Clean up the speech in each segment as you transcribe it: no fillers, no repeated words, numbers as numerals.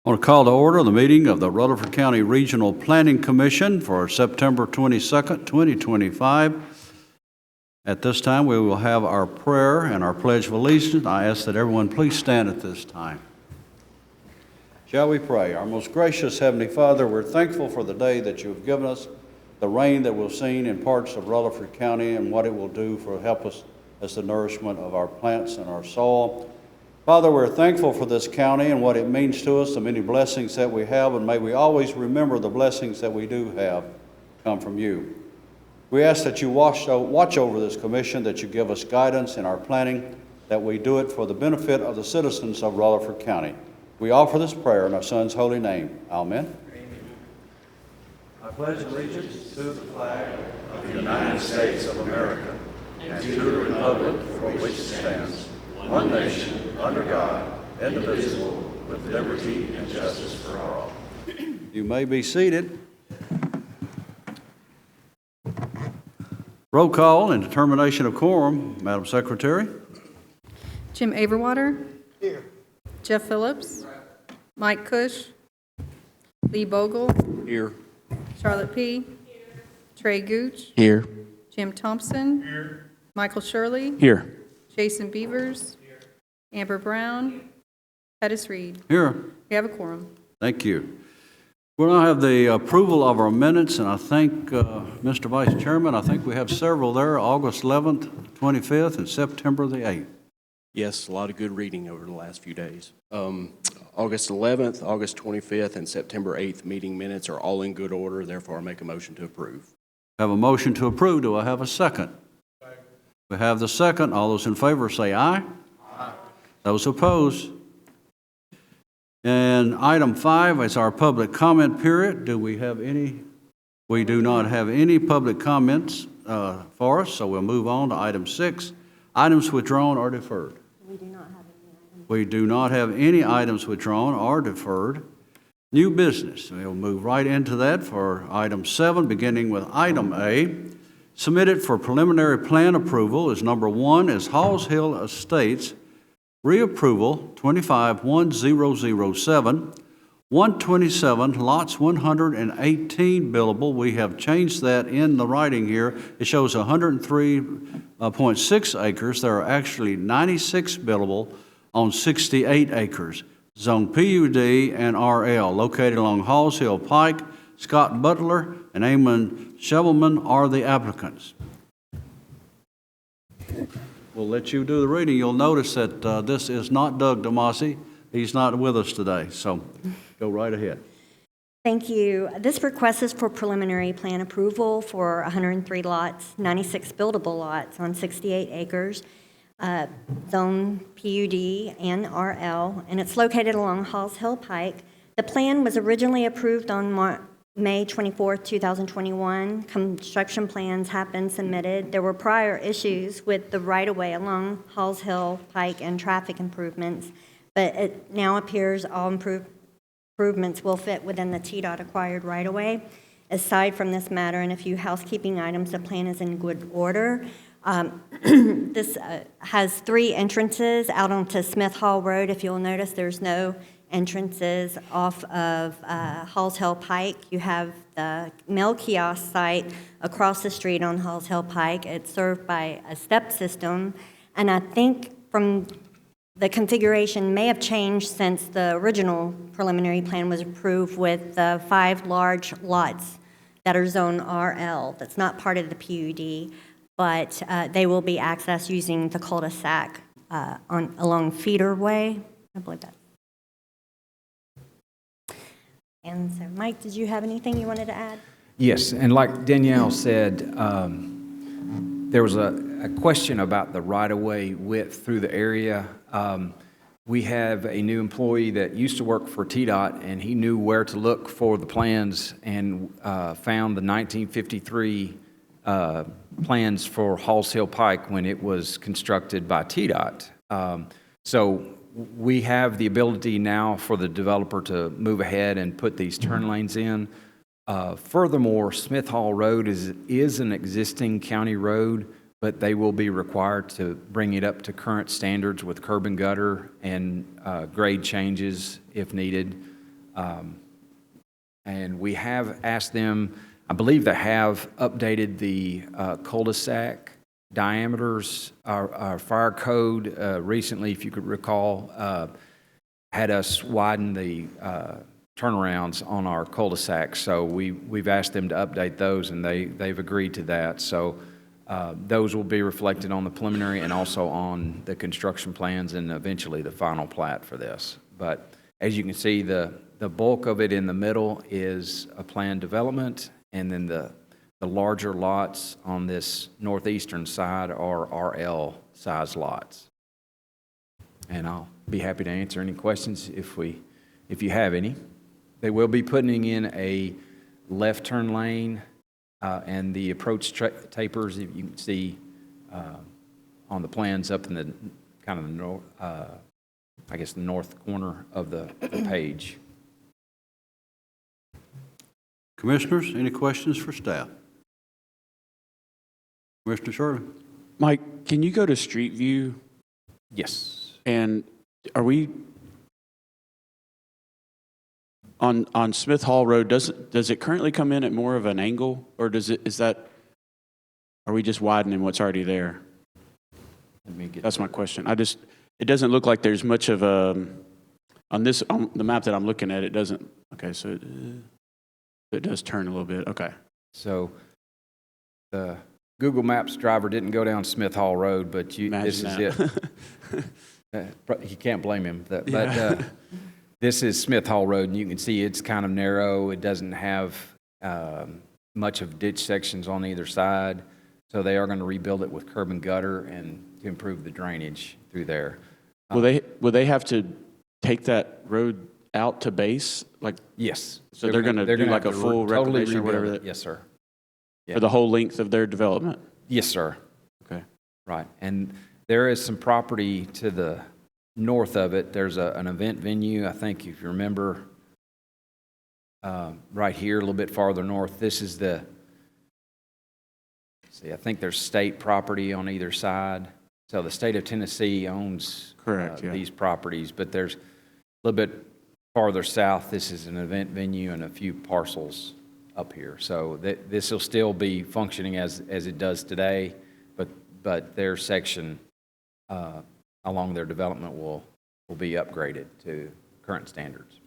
I want to call to order the meeting of the Rutherford County Regional Planning Commission for September 22nd, 2025. At this time, we will have our prayer and our Pledge of Allegiance. I ask that everyone please stand at this time. Shall we pray? Our most gracious Heavenly Father, we're thankful for the day that you have given us, the rain that we've seen in parts of Rutherford County and what it will do for help us as the nourishment of our plants and our soil. Father, we're thankful for this county and what it means to us, the many blessings that we have, and may we always remember the blessings that we do have come from you. We ask that you watch over this commission, that you give us guidance in our planning, that we do it for the benefit of the citizens of Rutherford County. We offer this prayer in our Son's holy name. Amen. Amen. I pledge allegiance to the flag of the United States of America and to the republic for which it stands, one nation, under God, indivisible, with liberty and justice for all. You may be seated. Roll call and determination of quorum, Madam Secretary. Jim Averwater. Here. Jeff Phillips. Mike Cush. Lee Bogle. Here. Charlotte P. Here. Trey Gooch. Here. Jim Thompson. Here. Michael Shirley. Here. Jason Beavers. Here. Amber Brown. Pettis Reed. Here. We have a quorum. Thank you. We'll now have the approval of our minutes, and I think, Mr. Vice Chairman, I think we have several there, August 11th, 25th, and September the 8th. Yes, a lot of good reading over the last few days. August 11th, August 25th, and September 8th meeting minutes are all in good order. Therefore, I make a motion to approve. I have a motion to approve. Do I have a second? Second. We have the second. All those in favor say aye. Aye. Those opposed? And item 5 is our public comment period. Do we have any? We do not have any public comments for us, so we'll move on to item 6. Items withdrawn or deferred. We do not have any items. We do not have any items withdrawn or deferred. New business. We'll move right into that for item 7, beginning with item A. Submitted for preliminary plan approval is number 1 is Halls Hill Estates Reapproval 251007, 127 lots 118 billable. We have changed that in the writing here. It shows 103.6 acres. There are actually 96 billable on 68 acres. Zone PUD and RL, located along Halls Hill Pike. Scott Butler and Eamon Shevelman are the applicants. We'll let you do the reading. You'll notice that this is not Doug DeMasi. He's not with us today, so go right ahead. Thank you. This request is for preliminary plan approval for 103 lots, 96 buildable lots on 68 acres, zone PUD and RL, and it's located along Halls Hill Pike. The plan was originally approved on May 24, 2021. Construction plans have been submitted. There were prior issues with the right-of-way along Halls Hill Pike and traffic improvements, but it now appears all improvements will fit within the TDOT acquired right-of-way. Aside from this matter and a few housekeeping items, the plan is in good order. This has 3 entrances out onto Smith Hall Road. If you'll notice, there's no entrances off of Halls Hill Pike. You have the mail kiosk site across the street on Halls Hill Pike. It's served by a step system, and I think from the configuration may have changed since the original preliminary plan was approved with the 5 large lots that are zone RL. That's not part of the PUD, but they will be accessed using the cul-de-sac along Feeder Way. I believe that. And so, Mike, did you have anything you wanted to add? Yes, and like Danielle said, there was a question about the right-of-way width through the area. We have a new employee that used to work for TDOT, and he knew where to look for the plans and found the 1953 plans for Halls Hill Pike when it was constructed by TDOT. So we have the ability now for the developer to move ahead and put these turn lanes in. Furthermore, Smith Hall Road is an existing county road, but they will be required to bring it up to current standards with curb and gutter and grade changes if needed. And we have asked them, I believe they have updated the cul-de-sac diameters. Our fire code recently, if you could recall, had us widen the turnarounds on our cul-de-sacs. So we've asked them to update those, and they've agreed to that. So those will be reflected on the preliminary and also on the construction plans and eventually the final plat for this. But as you can see, the bulk of it in the middle is a planned development, and then the larger lots on this northeastern side are RL size lots. And I'll be happy to answer any questions if you have any. They will be putting in a left turn lane and the approach tapers, if you can see on the plans up in the kind of the north, I guess the north corner of the page. Commissioners, any questions for staff? Commissioner Shirley? Mike, can you go to Street View? Yes. And are we on Smith Hall Road? Does it currently come in at more of an angle, or are we just widening what's already there? Let me get That's my question. It doesn't look like there's much of a on the map that I'm looking at. It doesn't. Okay, so it does turn a little bit. Okay. So the Google Maps driver didn't go down Smith Hall Road, but this is it. You can't blame him. But this is Smith Hall Road, and you can see it's kind of narrow. It doesn't have much of ditch sections on either side. So they are going to rebuild it with curb and gutter and to improve the drainage through there. Will they have to take that road out to base? Like, yes. so they're going to do like a full reclamation or whatever? Yes, sir. Yeah. For the whole length of their development? Yes, sir. Okay. Right. And there is some property to the north of it. There's an event venue, I think, if you remember, right here, a little bit farther north. This is I think there's state property on either side. So the state of Tennessee owns these properties, but there's a little bit farther south. This is an event venue and a few parcels up here. So this will still be functioning as it does today, but their section along their development will be upgraded to current standards.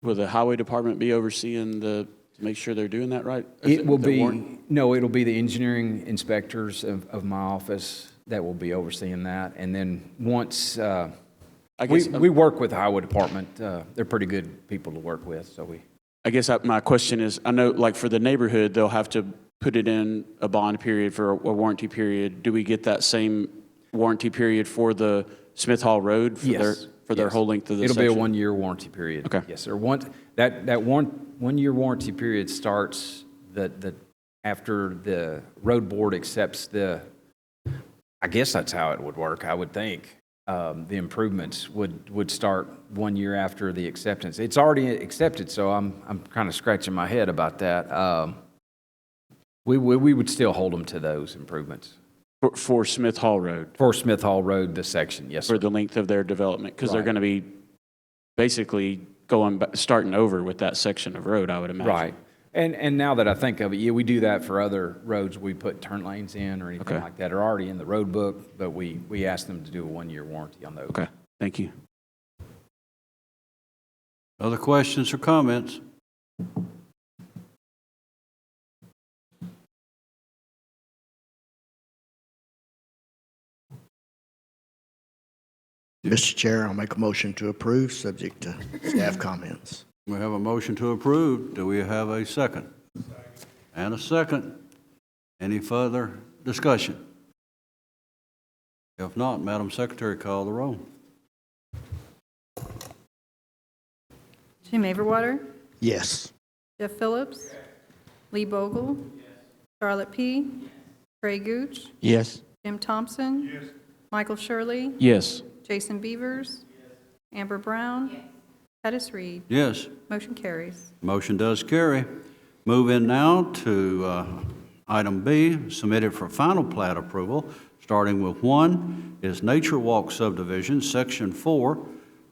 Will the highway department be overseeing to make sure they're doing that right? It'll be the engineering inspectors of my office that will be overseeing that. And then once, we work with the highway department. They're pretty good people to work with, so I guess my question is, I know like for the neighborhood, they'll have to put it in a bond period for a warranty period. Do we get that same warranty period for the Smith Hall Road for their whole length of the section? It'll be a 1-year warranty period. Okay. Yes, sir. That 1 year warranty period starts after the road board accepts I guess that's how it would work, I would think. The improvements would start 1 year after the acceptance. It's already accepted, so I'm kind of scratching my head about that. We would still hold them to those improvements. For Smith Hall Road? For Smith Hall Road, the section, yes, sir. For the length of their development, because they're Right. going to be basically starting over with that section of road, I would imagine. Right. And now that I think of it, yeah, we do that for other roads we put turn lanes in or anything Okay. like that. Are already in the road book, but we ask them to do a 1-year warranty on those. Okay, thank you. Other questions or comments? Mr. Chair, I'll make a motion to approve, subject to staff comments. We have a motion to approve. Do we have a second? And a second. Any further discussion? If not, Madam Secretary, call the roll. Jim Averwater, Yes. Jeff Phillips, Lee Bogle, Charlotte P., Trey Gooch, Yes. Jim Thompson, Michael Shirley, Yes. Jason Beavers, Amber Brown, Pettis Reed. Yes. Motion carries. Motion does carry. Move in now to item B, submitted for final plat approval, starting with 1 is Nature Walk Subdivision, Section 4,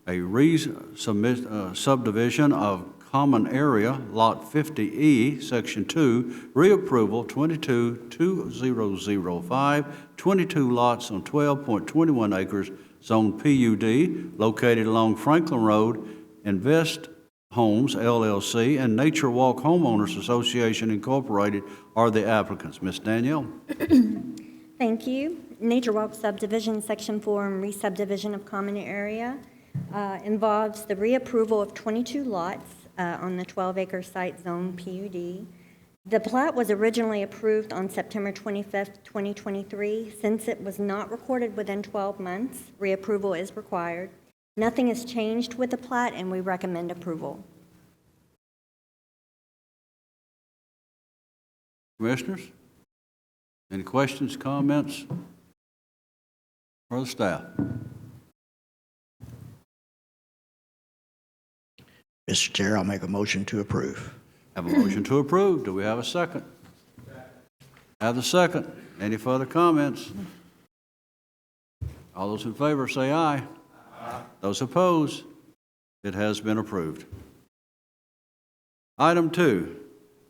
a subdivision of common area, Lot 50E, Section 2, reapproval 22-2005, 22 lots on 12.21 acres, Zone PUD, located along Franklin Road. Invest Homes LLC and Nature Walk Homeowners Association Incorporated are the applicants. Ms. Danielle? Thank you. Nature Walk Subdivision, Section 4, and Resubdivision of Common Area involves the reapproval of 22 lots on the 12-acre site Zone PUD. The plat was originally approved on September 25th, 2023. Since it was not recorded within 12 months, reapproval is required. Nothing has changed with the plat, and we recommend approval. Commissioners? Any questions, comments for the staff? Mr. Chair, I'll make a motion to approve. Have a motion to approve. Do we have a second? Have the second. Any further comments? All those in favor say aye. Aye. Those opposed? It has been approved. Item 2,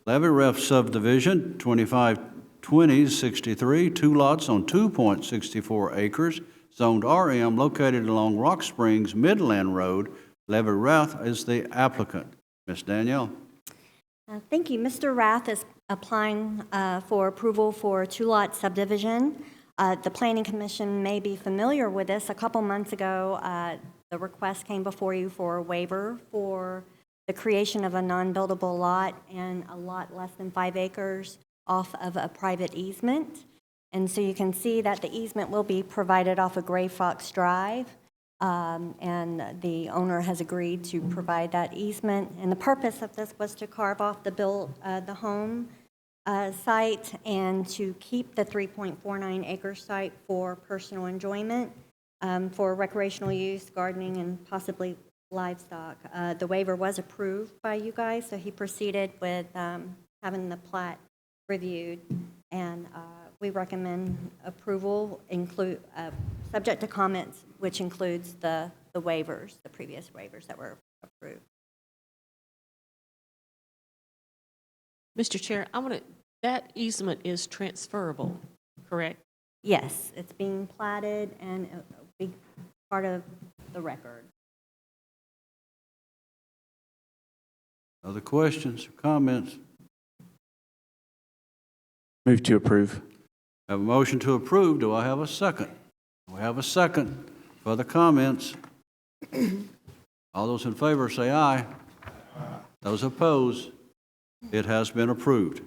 Levi Rath Subdivision, 2520-63, 2 lots on 2.64 acres, zoned RM, located along Rock Springs Midland Road. Levi Rath is the applicant. Ms. Danielle? Thank you. Mr. Rath is applying for approval for a 2-lot subdivision. The Planning Commission may be familiar with this. A couple months ago, the request came before you for a waiver for the creation of a non-buildable lot and a lot less than 5 acres off of a private easement. And so you can see that the easement will be provided off of Gray Fox Drive. And the owner has agreed to provide that easement. And the purpose of this was to carve off the home site and to keep the 3.49 acre site for personal enjoyment, for recreational use, gardening, and possibly livestock. The waiver was approved by you guys, so he proceeded with having the plat reviewed, and we recommend approval, subject to comments, which includes the waivers, the previous waivers that were approved. Mr. Chair, that easement is transferable, correct? Yes, it's being platted and it'll be part of the record. Other questions or comments? Move to approve. Have a motion to approve. Do I have a second? We have a second. Further comments? All those in favor say aye. Those opposed? It has been approved.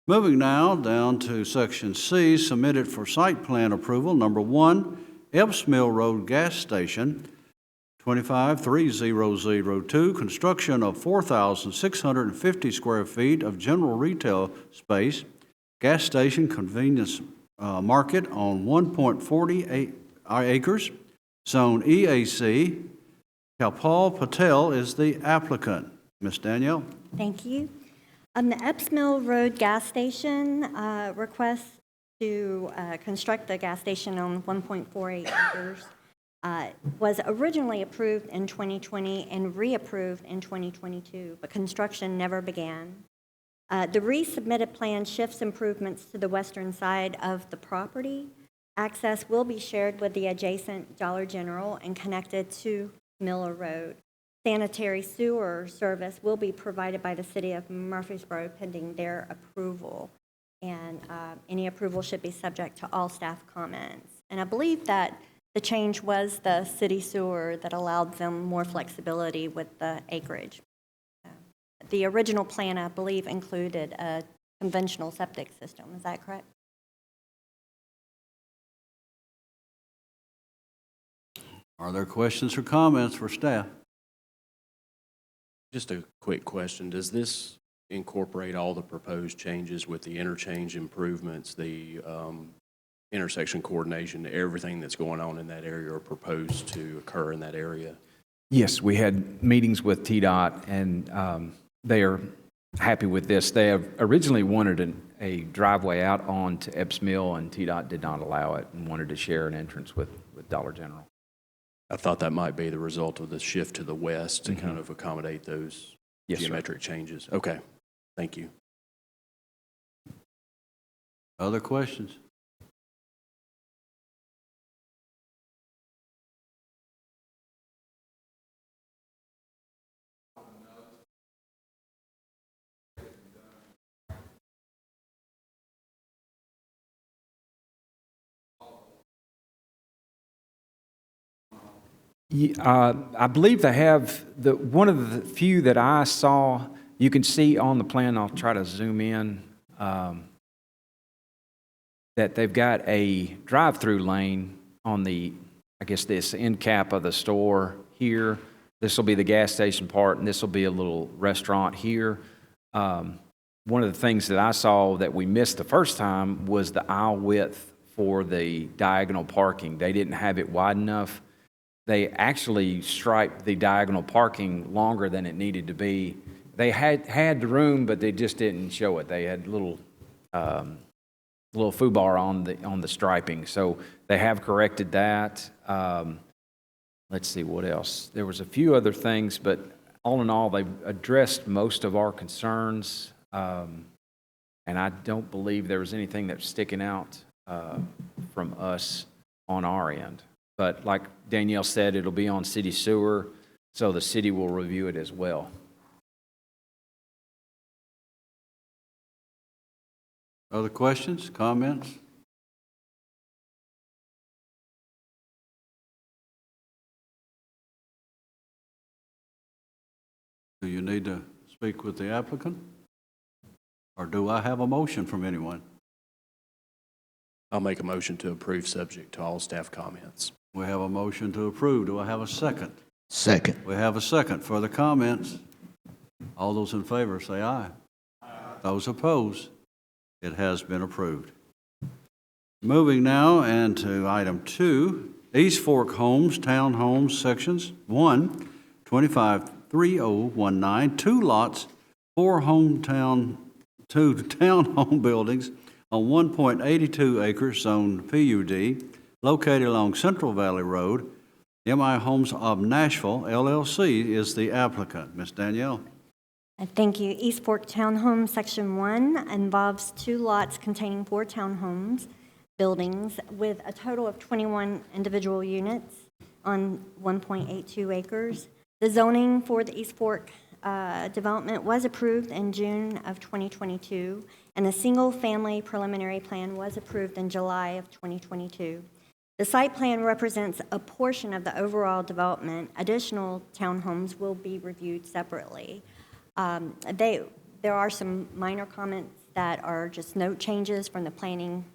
Moving now down to Section C, submitted for site plan approval. Number 1, Epps Mill Road Gas Station, 253002, construction of 4,650 square feet of general retail space, gas station convenience market on 1.48 acres, Zone EAC. Kalpal Patel is the applicant. Ms. Danielle? Thank you. The Epps Mill Road gas station requests to construct the gas station on 1.48 acres was originally approved in 2020 and reapproved in 2022, but construction never began. The resubmitted plan shifts improvements to the western side of the property. Access will be shared with the adjacent Dollar General and connected to Miller Road. Sanitary sewer service will be provided by the city of Murfreesboro pending their approval. And any approval should be subject to all staff comments. And I believe that the change was the city sewer that allowed them more flexibility with the acreage. The original plan, I believe, included a conventional septic system. Is that correct? Are there questions or comments for staff? Just a quick question. Does this incorporate all the proposed changes with the interchange improvements, the intersection coordination, everything that's going on in that area or proposed to occur in that area? Yes, we had meetings with TDOT, and they are happy with this. They have originally wanted a driveway out onto Epps Mill, and TDOT did not allow it and wanted to share an entrance with Dollar General. I thought that might be the result of the shift to the west to kind of accommodate those Yes, sir. geometric changes. Okay, thank you. Other questions? I believe they have, one of the few that I saw, you can see on the plan, I'll try to zoom in, that they've got a drive-through lane on the, I guess, this end cap of the store here. This will be the gas station part, and this will be a little restaurant here. One of the things that I saw that we missed the first time was the aisle width for the diagonal parking. They didn't have it wide enough. They actually striped the diagonal parking longer than it needed to be. They had the room, but they just didn't show it. They had little foobar on the striping. So they have corrected that. Let's see what else. There was a few other things, but all in all, they've addressed most of our concerns. And I don't believe there was anything that's sticking out from us on our end. But like Danielle said, it'll be on city sewer, so the city will review it as well. Other questions, comments? Do you need to speak with the applicant? Or do I have a motion from anyone? I'll make a motion to approve subject to all staff comments. We have a motion to approve. Do I have a second? Second. We have a second. Further comments? All those in favor say aye. Aye. Those opposed? It has been approved. Moving now into item 2, East Fork Homes, Townhomes, Sections 1, 253019, 2 lots, 4 townhome buildings on 1.82 acres zoned PUD, located along Central Valley Road. MI Homes of Nashville, LLC, is the applicant. Ms. Danielle. Thank you. East Fork Townhome, Section 1, involves 2 lots containing 4 townhomes buildings with a total of 21 individual units on 1.82 acres. The zoning for the East Fork development was approved in June of 2022, and a single-family preliminary plan was approved in July of 2022. The site plan represents a portion of the overall development. Additional townhomes will be reviewed separately. There are some minor comments that are just note changes from the planning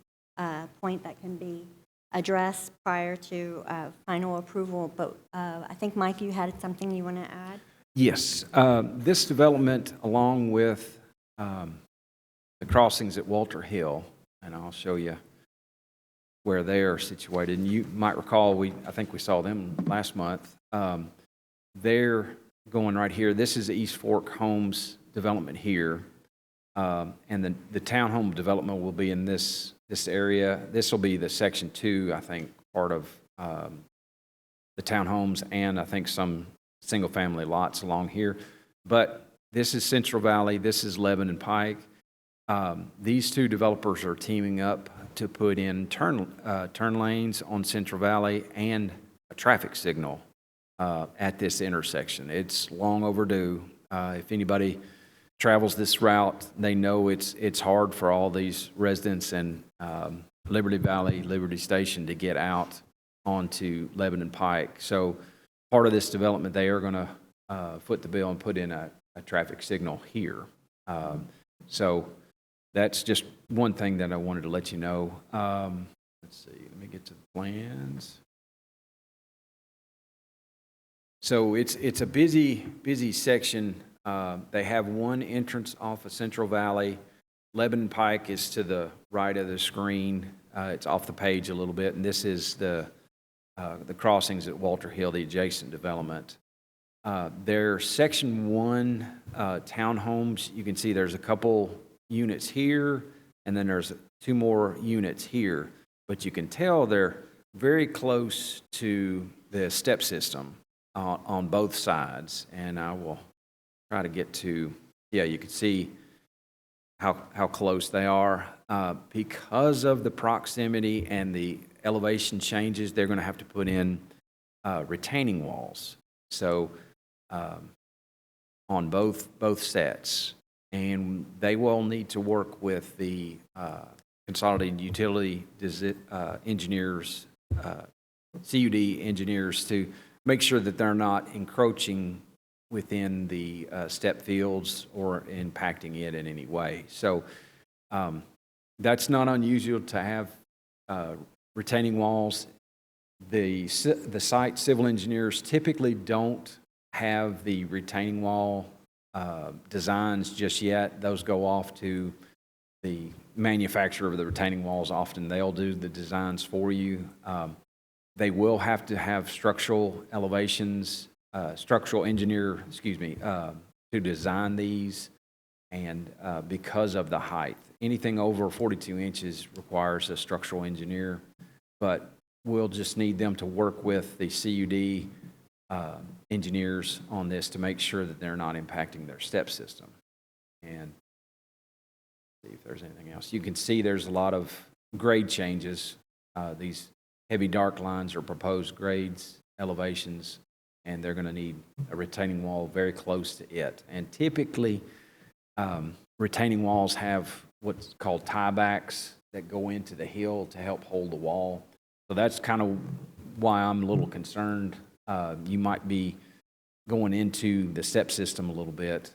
point that can be addressed prior to final approval, but I think, Mike, you had something you want to add? Yes. This development, along with the crossings at Walter Hill, and I'll show you where they are situated. And you might recall, I think we saw them last month. They're going right here. This is the East Fork Homes development here. And the townhome development will be in this area. This will be the Section 2, I think, part of the townhomes, and I think some single-family lots along here. But this is Central Valley. This is Lebanon Pike. These 2 developers are teaming up to put in turn lanes on Central Valley and a traffic signal at this intersection. It's long overdue. If anybody travels this route, they know it's hard for all these residents in Liberty Valley, Liberty Station to get out onto Lebanon Pike. So part of this development, they are going to foot the bill and put in a traffic signal here. So that's just one thing that I wanted to let you know. Let's see, let me get to the plans. So it's a busy section. They have one entrance off of Central Valley. Lebanon Pike is to the right of the screen. It's off the page a little bit, and this is the crossings at Walter Hill, the adjacent development. Their Section 1 townhomes, you can see there's a couple units here, and then there's 2 more units here. But you can tell they're very close to the step system on both sides. And I will try to get to, yeah, you can see how close they are. Because of the proximity and the elevation changes, they're going to have to put in retaining walls. So on both sets. And they will need to work with the consolidated utility engineers, CUD engineers, to make sure that they're not encroaching within the step fields or impacting it in any way. So that's not unusual to have retaining walls. The site civil engineers typically don't have the retaining wall designs just yet. Those go off to the manufacturer of the retaining walls. Often they'll do the designs for you. They will have to have structural elevations, structural engineer, to design these. And because of the height, anything over 42 inches requires a structural engineer, but we'll just need them to work with the CUD engineers on this to make sure that they're not impacting their step system. And see if there's anything else. You can see there's a lot of grade changes. These heavy dark lines are proposed grades, elevations, and they're going to need a retaining wall very close to it. And typically, retaining walls have what's called tiebacks that go into the hill to help hold the wall. So that's kind of why I'm a little concerned. You might be going into the step system a little bit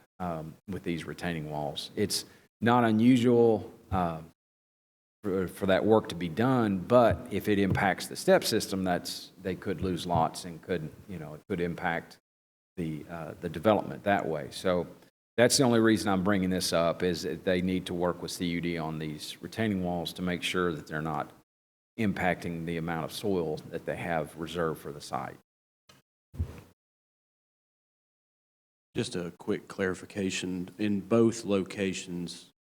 with these retaining walls. It's not unusual for that work to be done, but if it impacts the step system, they could lose lots and it could impact the development that way. So that's the only reason I'm bringing this up, is that they need to work with CUD on these retaining walls to make sure that they're not impacting the amount of soil that they have reserved for the site. Just a quick clarification. In both locations,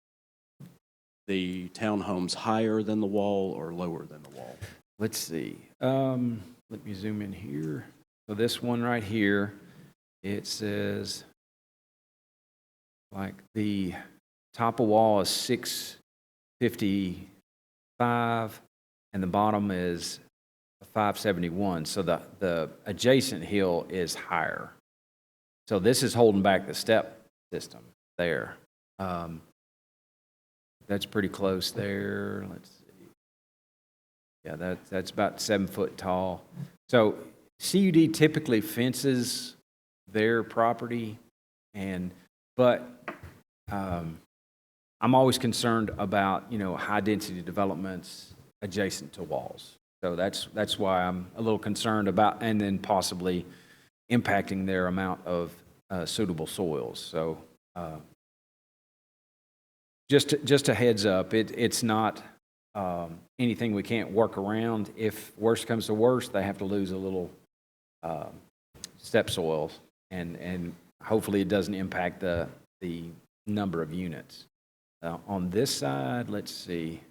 the townhomes higher than the wall or lower than the wall? Let's see. Let me zoom in here. So this one right here, it says like the top of wall is 655 and the bottom is 571. So the adjacent hill is higher. So this is holding back the step system there. That's pretty close there. Let's see. Yeah, that's about 7 foot tall. So CUD typically fences their property, but I'm always concerned about high density developments adjacent to walls. So that's why I'm a little concerned about, and then possibly impacting their amount of suitable soils. So just a heads up, it's not anything we can't work around. If worst comes to worst, they have to lose a little step soil, and hopefully it doesn't impact the number of units. On this side, let's see,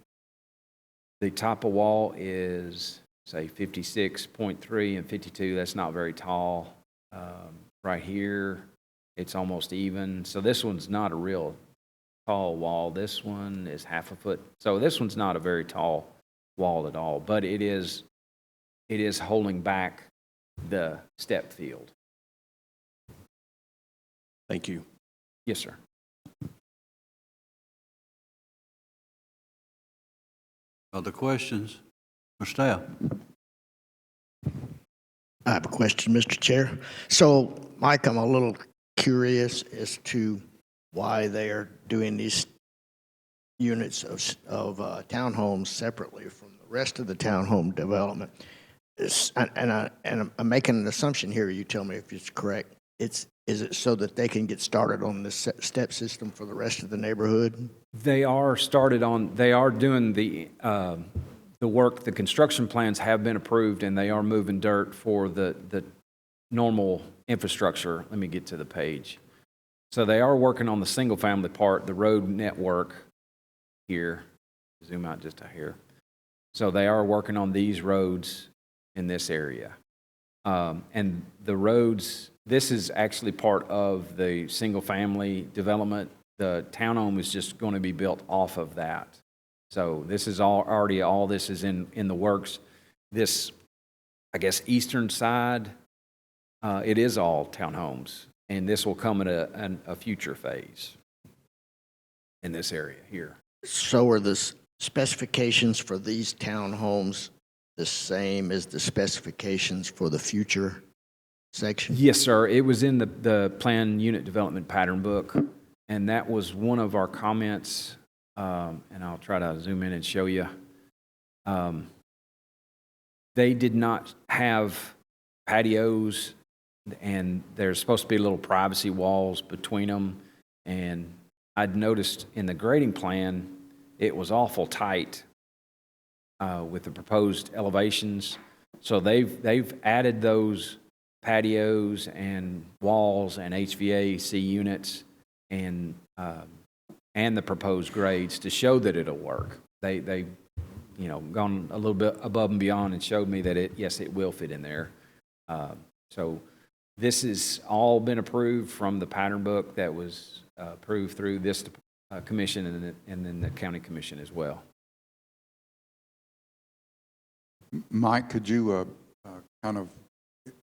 the top of wall is, say, 56.3 and 52. That's not very tall. Right here, it's almost even. So this one's not a real tall wall. This one is half a foot. So this one's not a very tall wall at all, but it is holding back the step field. Thank you. Yes, sir. Other questions for staff? I have a question, Mr. Chair. So, Mike, I'm a little curious as to why they are doing these units of townhomes separately from the rest of the townhome development. And I'm making an assumption here. You tell me if it's correct. Is it so that they can get started on this step system for the rest of the neighborhood? They are doing the work. The construction plans have been approved, and they are moving dirt for the normal infrastructure. Let me get to the page. So they are working on the single-family part, the road network here. Zoom out just to here. So they are working on these roads in this area. And the roads, this is actually part of the single-family development. The townhome is just going to be built off of that. So this is all this is in the works. This, I guess, eastern side, it is all townhomes. And this will come at a future phase in this area here. So are the specifications for these townhomes the same as the specifications for the future section? Yes, sir. It was in the plan unit development pattern book, and that was one of our comments, and I'll try to zoom in and show you. They did not have patios, and there's supposed to be little privacy walls between them, and I'd noticed in the grading plan, it was awful tight with the proposed elevations. So they've added those patios and walls and HVAC units and the proposed grades to show that it'll work. They gone a little bit above and beyond and showed me that yes, it will fit in there. So this has all been approved from the pattern book that was approved through this commission and then the county commission as well. Mike, could you kind of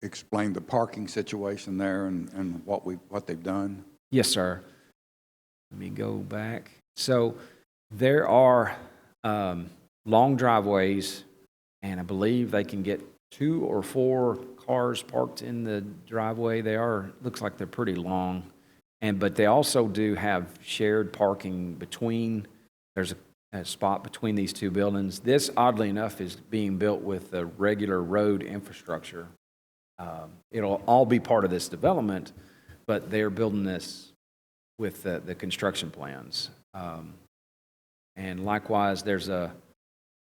explain the parking situation there and what they've done? Yes, sir. Let me go back. So there are long driveways, and I believe they can get 2 or 4 cars parked in the driveway. Looks like they're pretty long. But they also do have shared parking between, there's a spot between these two buildings. This, oddly enough, is being built with the regular road infrastructure. It'll all be part of this development, but they're building this with the construction plans. And likewise, there's a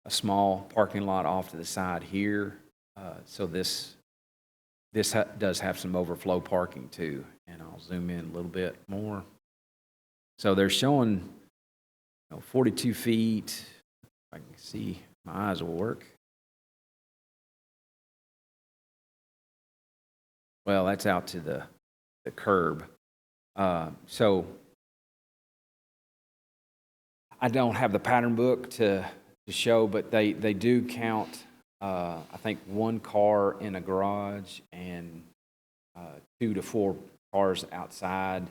small parking lot off to the side here. So this does have some overflow parking too. And I'll zoom in a little bit more. So they're showing 42 feet. If I can see, my eyes will work. Well, that's out to the curb. So I don't have the pattern book to show, but they do count, I think, 1 car in a garage and 2 to 4 cars outside.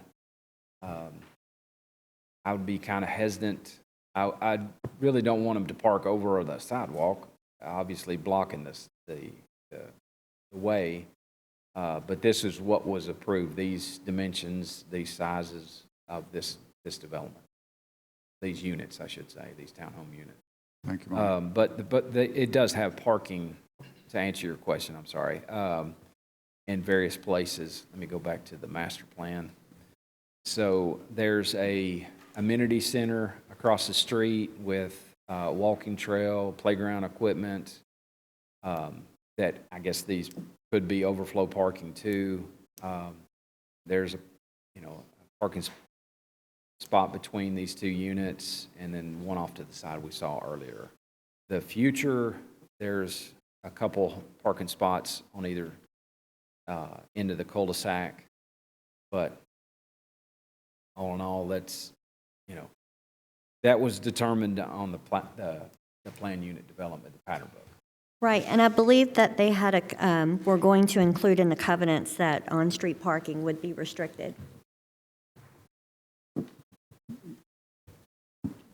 I would be kind of hesitant. I really don't want them to park over the sidewalk, obviously blocking the way. But this is what was approved, these dimensions, these sizes of this development. These units, I should say, these townhome units. Thank you, Mike. But it does have parking, to answer your question, I'm sorry, in various places. Let me go back to the master plan. So there's a amenity center across the street with walking trail, playground equipment, that I guess these could be overflow parking too. There's a parking spot between these 2 units, and then one off to the side we saw earlier. The future, there's a couple parking spots on either end of the cul-de-sac, but all in all, that's that was determined on the plan unit development, the pattern book. Right, and I believe that they had were going to include in the covenants that on-street parking would be restricted.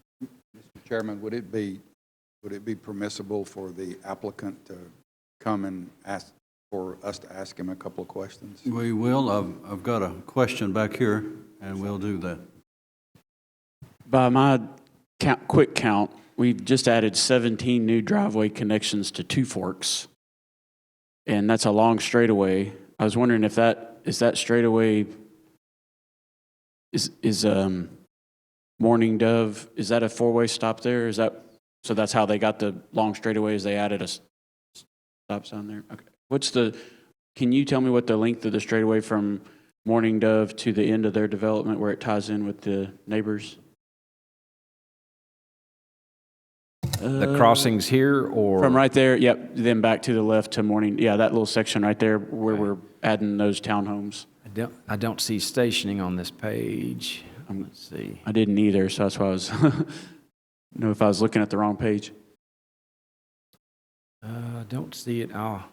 Mr. Chairman, would it be permissible for the applicant to come and ask for us to ask him a couple of questions? We will. I've got a question back here, and we'll do that. By my quick count, we just added 17 new driveway connections to Two Forks, and that's a long straightaway. I was wondering if that straightaway is Morning Dove. Is that a 4-way stop there? So that's how they got the long straightaway, is they added a stop sign there? Okay. Can you tell me what the length of the straightaway from Morning Dove to the end of their development where it ties in with the neighbors? The crossings here, or? From right there, yep, then back to the left to Morning, yeah, that little section right there where we're adding those townhomes. I don't see stationing on this page. Let's see. I didn't either, so that's why I was, know if I was looking at the wrong page. I don't see it. Oh,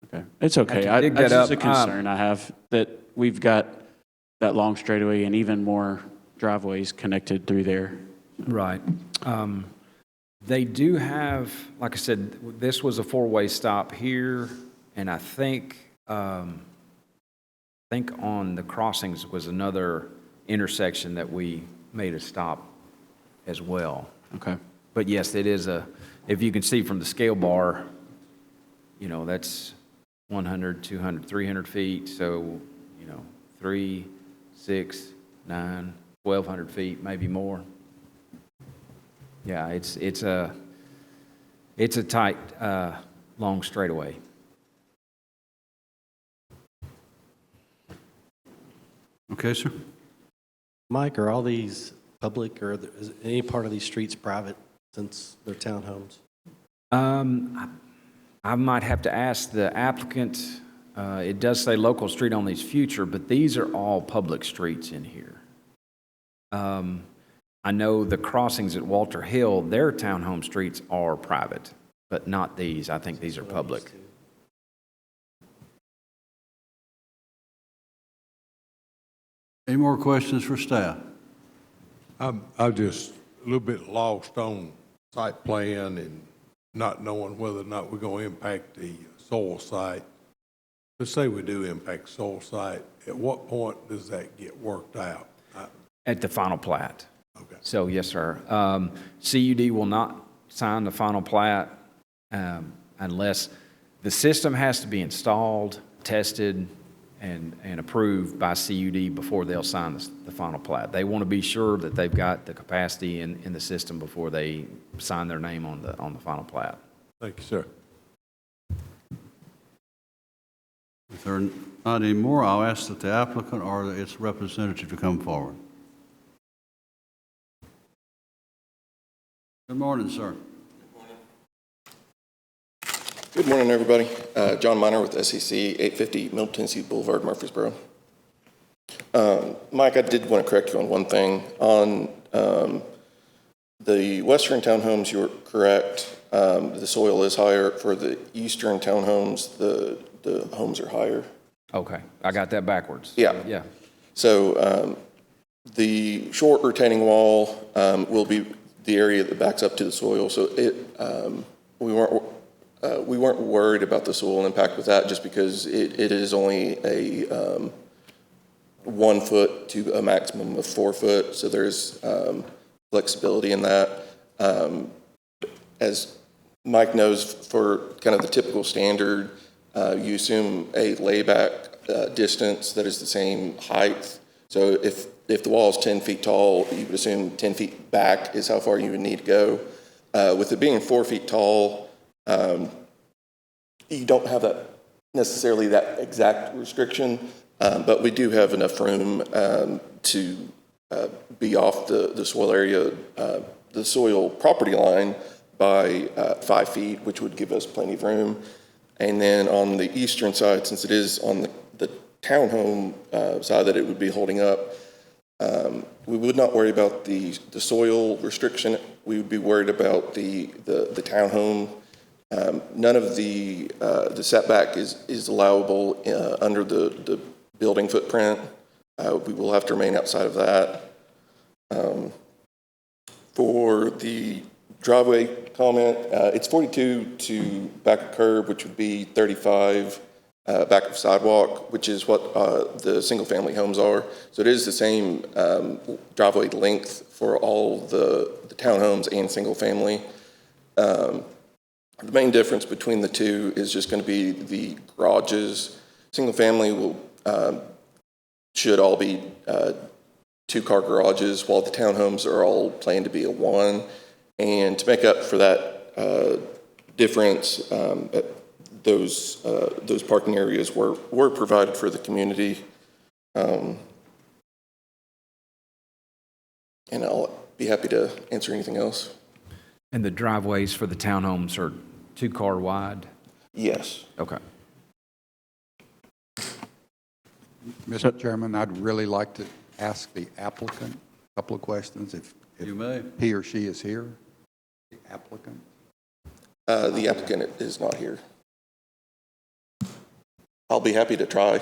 Okay, it's okay. I can dig That's that just a up. concern I have, that we've got that long straightaway and even more driveways connected through there. right. They do have, like I said, this was a four-way stop here, and I think on the crossings was another intersection that we made a stop as well. Okay. But yes, it is if you can see from the scale bar, you know, that's 100, 200, 300 feet. So, 3, 6, 9, 1,200 feet, maybe more. Yeah, it's a tight, long straightaway. Okay, sir? Mike, are all these public, or is any part of these streets private since they're townhomes? I might have to ask the applicant. It does say local street on these future, but these are all public streets in here. I know the crossings at Walter Hill, their townhome streets are private, but not these. I think these are public. Any more questions for staff? I'm just a little bit lost on site plan and not knowing whether or not we're going to impact the soil site. Let's say we do impact soil site. At what point does that get worked out? At the final plat. Okay. So, yes, sir. CUD will not sign the final plat unless the system has to be installed, tested, and approved by CUD before they'll sign the final plat. They want to be sure that they've got the capacity in the system before they sign their name on the final plat. Thank you, sir. If there are not any more, I'll ask that the applicant or its representative to come forward. Good morning, sir. Good morning, everybody. John Miner with SEC, 850 Middle Tennessee Boulevard, Murfreesboro. Mike, I did want to correct you on one thing. On the western townhomes, you're correct. The soil is higher. For the eastern townhomes, the homes are higher. Okay, I got that backwards. Yeah. So the short retaining wall will be the area that backs up to the soil. So we weren't worried about the soil impact with that, just because it is only a 1 foot to a maximum of 4 foot. So there's flexibility in that. As Mike knows, for kind of the typical standard, you assume a layback distance that is the same height. So if the wall is 10 feet tall, you would assume 10 feet back is how far you would need to go. With it being 4 feet tall, you don't have that necessarily that exact restriction, but we do have enough room to be off the soil area, the soil property line by 5 feet, which would give us plenty of room. And then on the eastern side, since it is on the townhome side that it would be holding up, we would not worry about the soil restriction. We would be worried about the townhome. None of the setback is allowable under the building footprint. We will have to remain outside of that. For the driveway comment, it's 42 to back of curb, which would be 35 back of sidewalk, which is what the single-family homes are. So it is the same driveway length for all the townhomes and single-family. The main difference between the two is just going to be the garages. Single-family should all be 2-car garages, while the townhomes are all planned to be a 1. And to make up for that difference, those parking areas were provided for the community. And I'll be happy to answer anything else. And the driveways for the townhomes are 2-car wide? Yes. Okay. Mr. Chairman, I'd really like to ask the applicant a couple of questions if You may. he or she is here. The applicant. The applicant is not here. I'll be happy to try.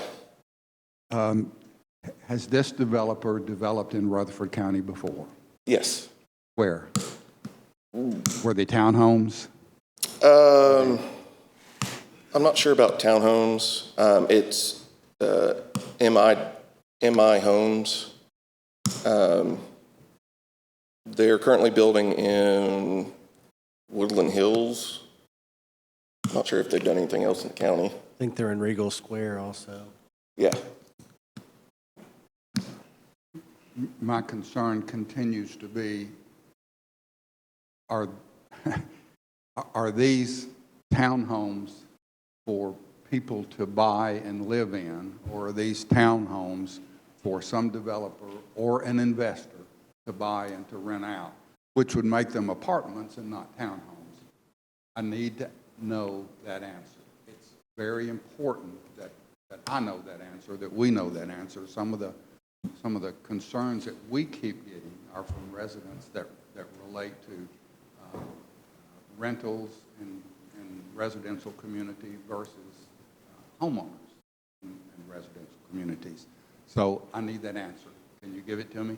Has this developer developed in Rutherford County before? Yes. Where? Were they townhomes? I'm not sure about townhomes. It's MI Homes. They're currently building in Woodland Hills. Not sure if they've done anything else in the county. I think they're in Regal Square also. Yeah. My concern continues to be, are these townhomes for people to buy and live in, or are these townhomes for some developer or an investor to buy and to rent out, which would make them apartments and not townhomes? I need to know that answer. It's very important that I know that answer, that we know that answer. Some of the concerns that we keep getting are from residents that relate to rentals in residential community versus homeowners in residential communities. So I need that answer. Can you give it to me?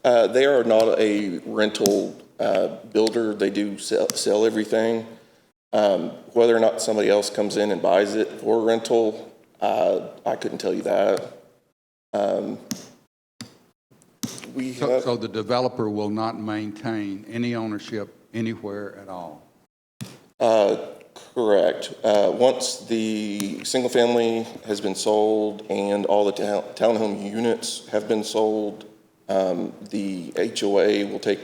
They are not a rental builder. They do sell everything. Whether or not somebody else comes in and buys it for rental, I couldn't tell you that. So the developer will not maintain any ownership anywhere at all? Correct. Once the single family has been sold and all the townhome units have been sold, the HOA will take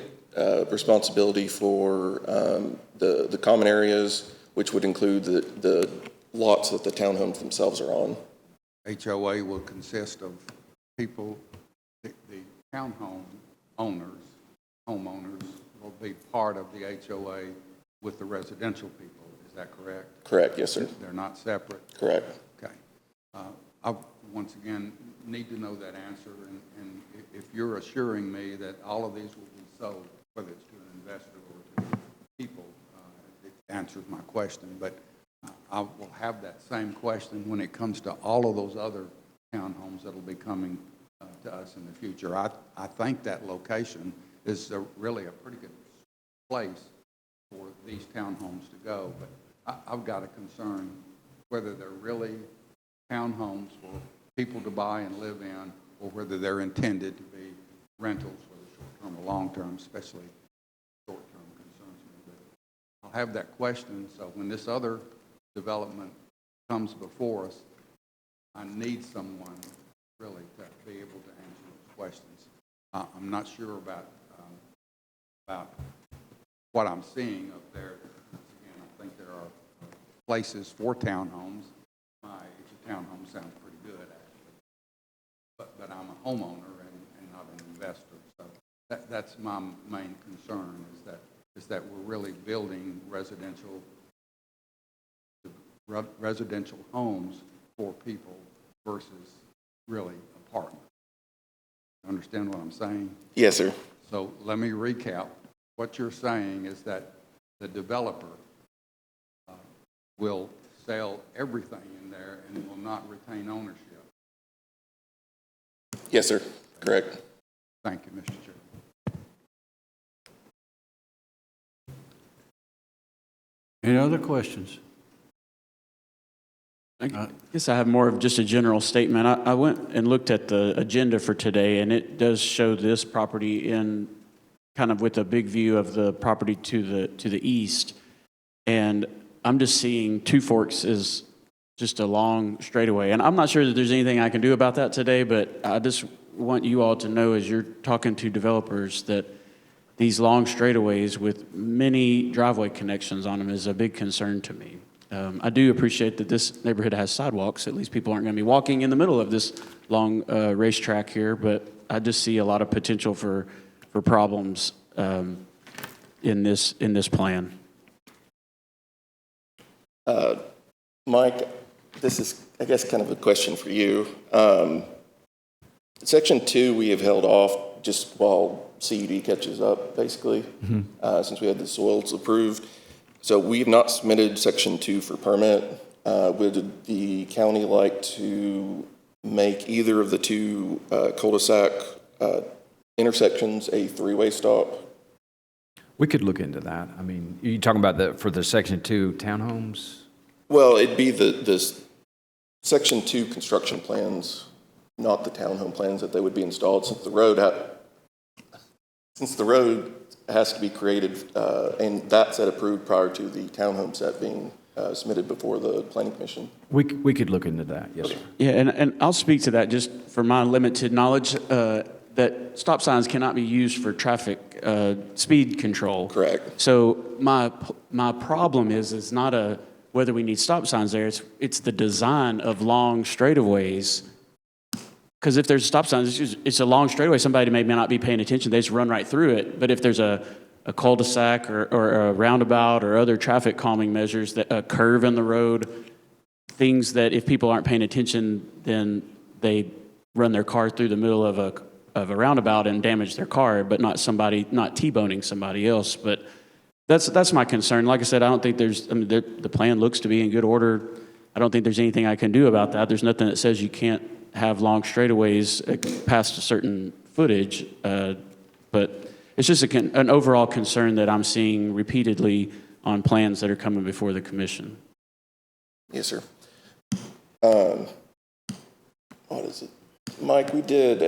responsibility for the common areas, which would include the lots that the townhomes themselves are on. HOA will consist of people, the townhome owners, homeowners will be part of the HOA with the residential people. Is that correct? Correct, yes, sir. They're not separate? Correct. Okay. I, once again, need to know that answer, and if you're assuring me that all of these will be sold, whether it's to an investor or to people, it answers my question. But I will have that same question when it comes to all of those other townhomes that will be coming to us in the future. I think that location is really a pretty good place for these townhomes to go, but I've got a concern whether they're really townhomes for people to buy and live in, or whether they're intended to be rentals for the short-term or long-term, especially short-term concerns me. But I'll have that question, so when this other development comes before us, I need someone really to be able to answer those questions. I'm not sure about what I'm seeing up there. Again, I think there are places for townhomes. My age of townhome sounds pretty good, actually. But I'm a homeowner and not an investor. So that's my main concern is that we're really building residential homes for people versus really apartments. Understand what I'm saying? Yes, sir. So let me recap. What you're saying is that the developer will sell everything in there and will not retain ownership. Yes, sir. Correct. Thank you, Mr. Chair. Any other questions? I guess I have more of just a general statement. I went and looked at the agenda for today, and it does show this property in kind of with a big view of the property to the east. And I'm just seeing Two Forks is just a long straightaway. And I'm not sure that there's anything I can do about that today, but I just want you all to know as you're talking to developers that these long straightaways with many driveway connections on them is a big concern to me. I do appreciate that this neighborhood has sidewalks. At least people aren't going to be walking in the middle of this long racetrack here, but I just see a lot of potential for problems, in this plan? Mike, this is, I guess, kind of a question for you. Section 2, we have held off just while CUD catches up, basically, since we had the soils approved. So we have not submitted Section 2 for permit. Would the county like to make either of the two cul-de-sac intersections a three-way stop? We could look into that. I mean, you're talking about for the Section 2 townhomes? Well, it'd be the Section 2 construction plans, not the townhome plans that they would be installed, since the road has to be created, and that set approved prior to the townhome set being submitted before the planning commission. We could look into that, yes, sir. Yeah, and I'll speak to that just for my limited knowledge, that stop signs cannot be used for traffic speed control. Correct. So my problem is not whether we need stop signs there, it's the design of long straightaways. Because if there's a stop sign, it's a long straightaway, somebody may not be paying attention, they just run right through it. But if there's a cul-de-sac or a roundabout or other traffic calming measures, a curve in the road, things that if people aren't paying attention, then they run their car through the middle of a roundabout and damage their car, but not T-boning somebody else. But that's my concern. Like I said, I don't think the plan looks to be in good order. I don't think there's anything I can do about that. There's nothing that says you can't have long straightaways past a certain footage, but it's just an overall concern that I'm seeing repeatedly on plans that are coming before the commission. Yes, sir. What is it? Mike, we did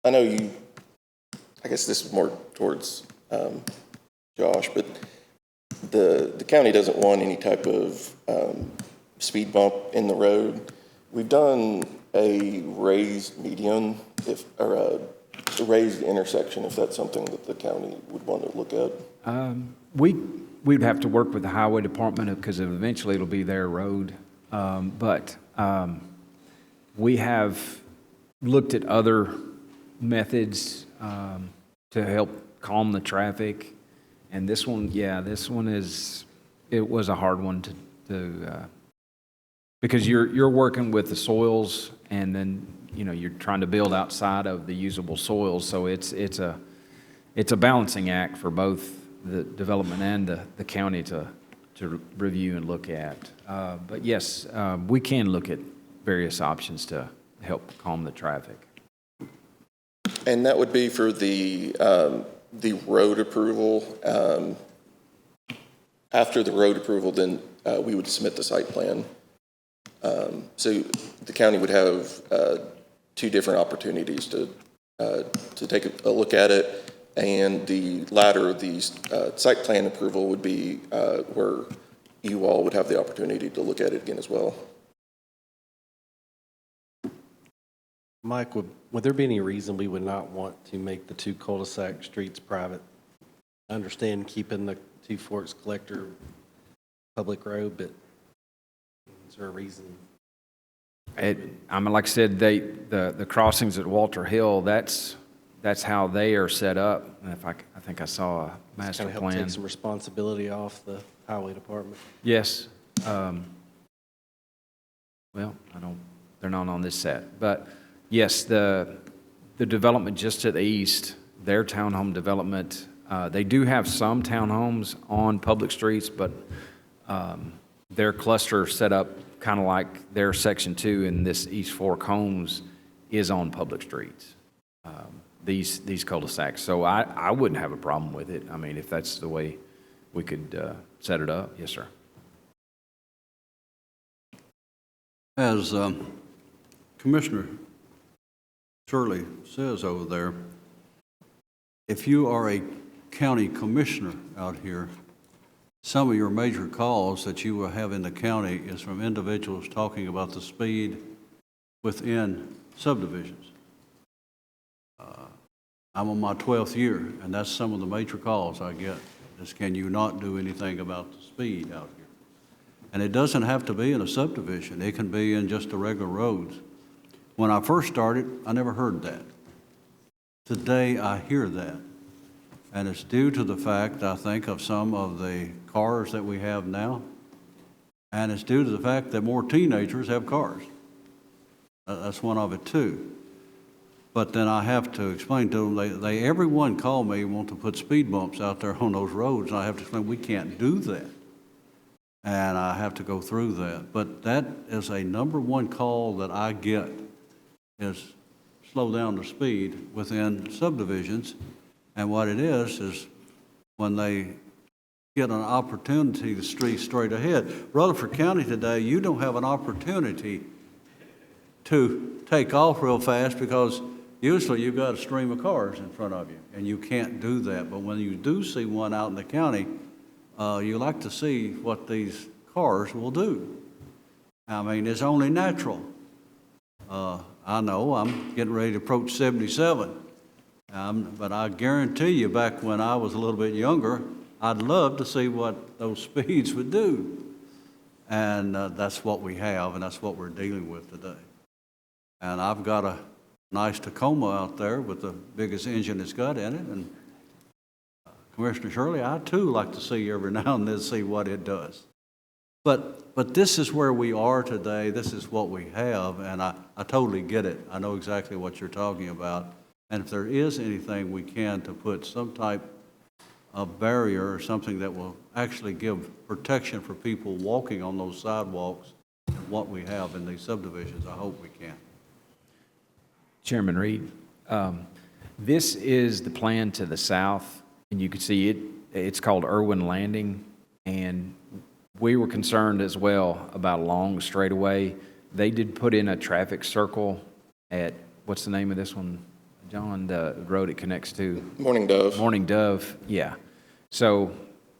I know you, I guess this is more towards Josh, but the county doesn't want any type of speed bump in the road. We've done a raised median, or a raised intersection, if that's something that the county would want to look at. We'd have to work with the highway department because eventually it'll be their road. But we have looked at other methods to help calm the traffic. And this one it was a hard one to because you're working with the soils, and then you're trying to build outside of the usable soils, so it's a balancing act for both the development and the county to review and look at. But yes, we can look at various options to help calm the traffic. And that would be for the road approval. After the road approval, then we would submit the site plan. So the county would have two different opportunities to take a look at it, and the latter, the site plan approval, would be where you all would have the opportunity to look at it again as well. Mike, would there be any reason we would not want to make the two cul-de-sac streets private? I understand keeping the Two Forks Collector public road, but is there a reason? Like I said, the crossings at Walter Hill, that's how they are set up. And I think I saw a master kind of plan. help take some responsibility off the highway department. Yes. Well, they're not on this set, but yes, the development just to the east, their townhome development, they do have some townhomes on public streets, but their cluster set up kind of like their Section 2 in this East Fork Homes is on public streets, these cul-de-sacs. So I wouldn't have a problem with it. I mean, if that's the way we could set it up. Yes, sir. As Commissioner Shirley says over there, if you are a county commissioner out here, some of your major calls that you will have in the county is from individuals talking about the speed within subdivisions. I'm on my 12th year, and that's some of the major calls I get, is can you not do anything about the speed out here? And it doesn't have to be in a subdivision. It can be in just the regular roads. When I first started, I never heard that. Today, I hear that. And it's due to the fact, I think, of some of the cars that we have now. And it's due to the fact that more teenagers have cars. That's one of it too. But then I have to explain to them, everyone called me want to put speed bumps out there on those roads, and I have to explain we can't do that. And I have to go through that. But that is a number one call that I get is slow down the speed within subdivisions. And what it is when they get an opportunity to street straight ahead. Rutherford County today, you don't have an opportunity to take off real fast because usually you've got a stream of cars in front of you, and you can't do that. But when you do see one out in the county, you like to see what these cars will do. I mean, it's only natural. I know I'm getting ready to approach 77, but I guarantee you back when I was a little bit younger, I'd love to see what those speeds would do. And that's what we have, and that's what we're dealing with today. And I've got a nice Tacoma out there with the biggest engine it's got in it. And Commissioner Shirley, I too like to see every now and then see what it does. But this is where we are today. This is what we have, and I totally get it. I know exactly what you're talking about. And if there is anything we can to put some type of barrier or something that will actually give protection for people walking on those sidewalks, what we have in these subdivisions, I hope we can. Chairman Reed, this is the plan to the south, and you can see it. It's called Irwin Landing, and we were concerned as well about a long straightaway. They did put in a traffic circle at, what's the name of this one, John, the road it connects to? Morning Dove. Morning Dove, yeah. So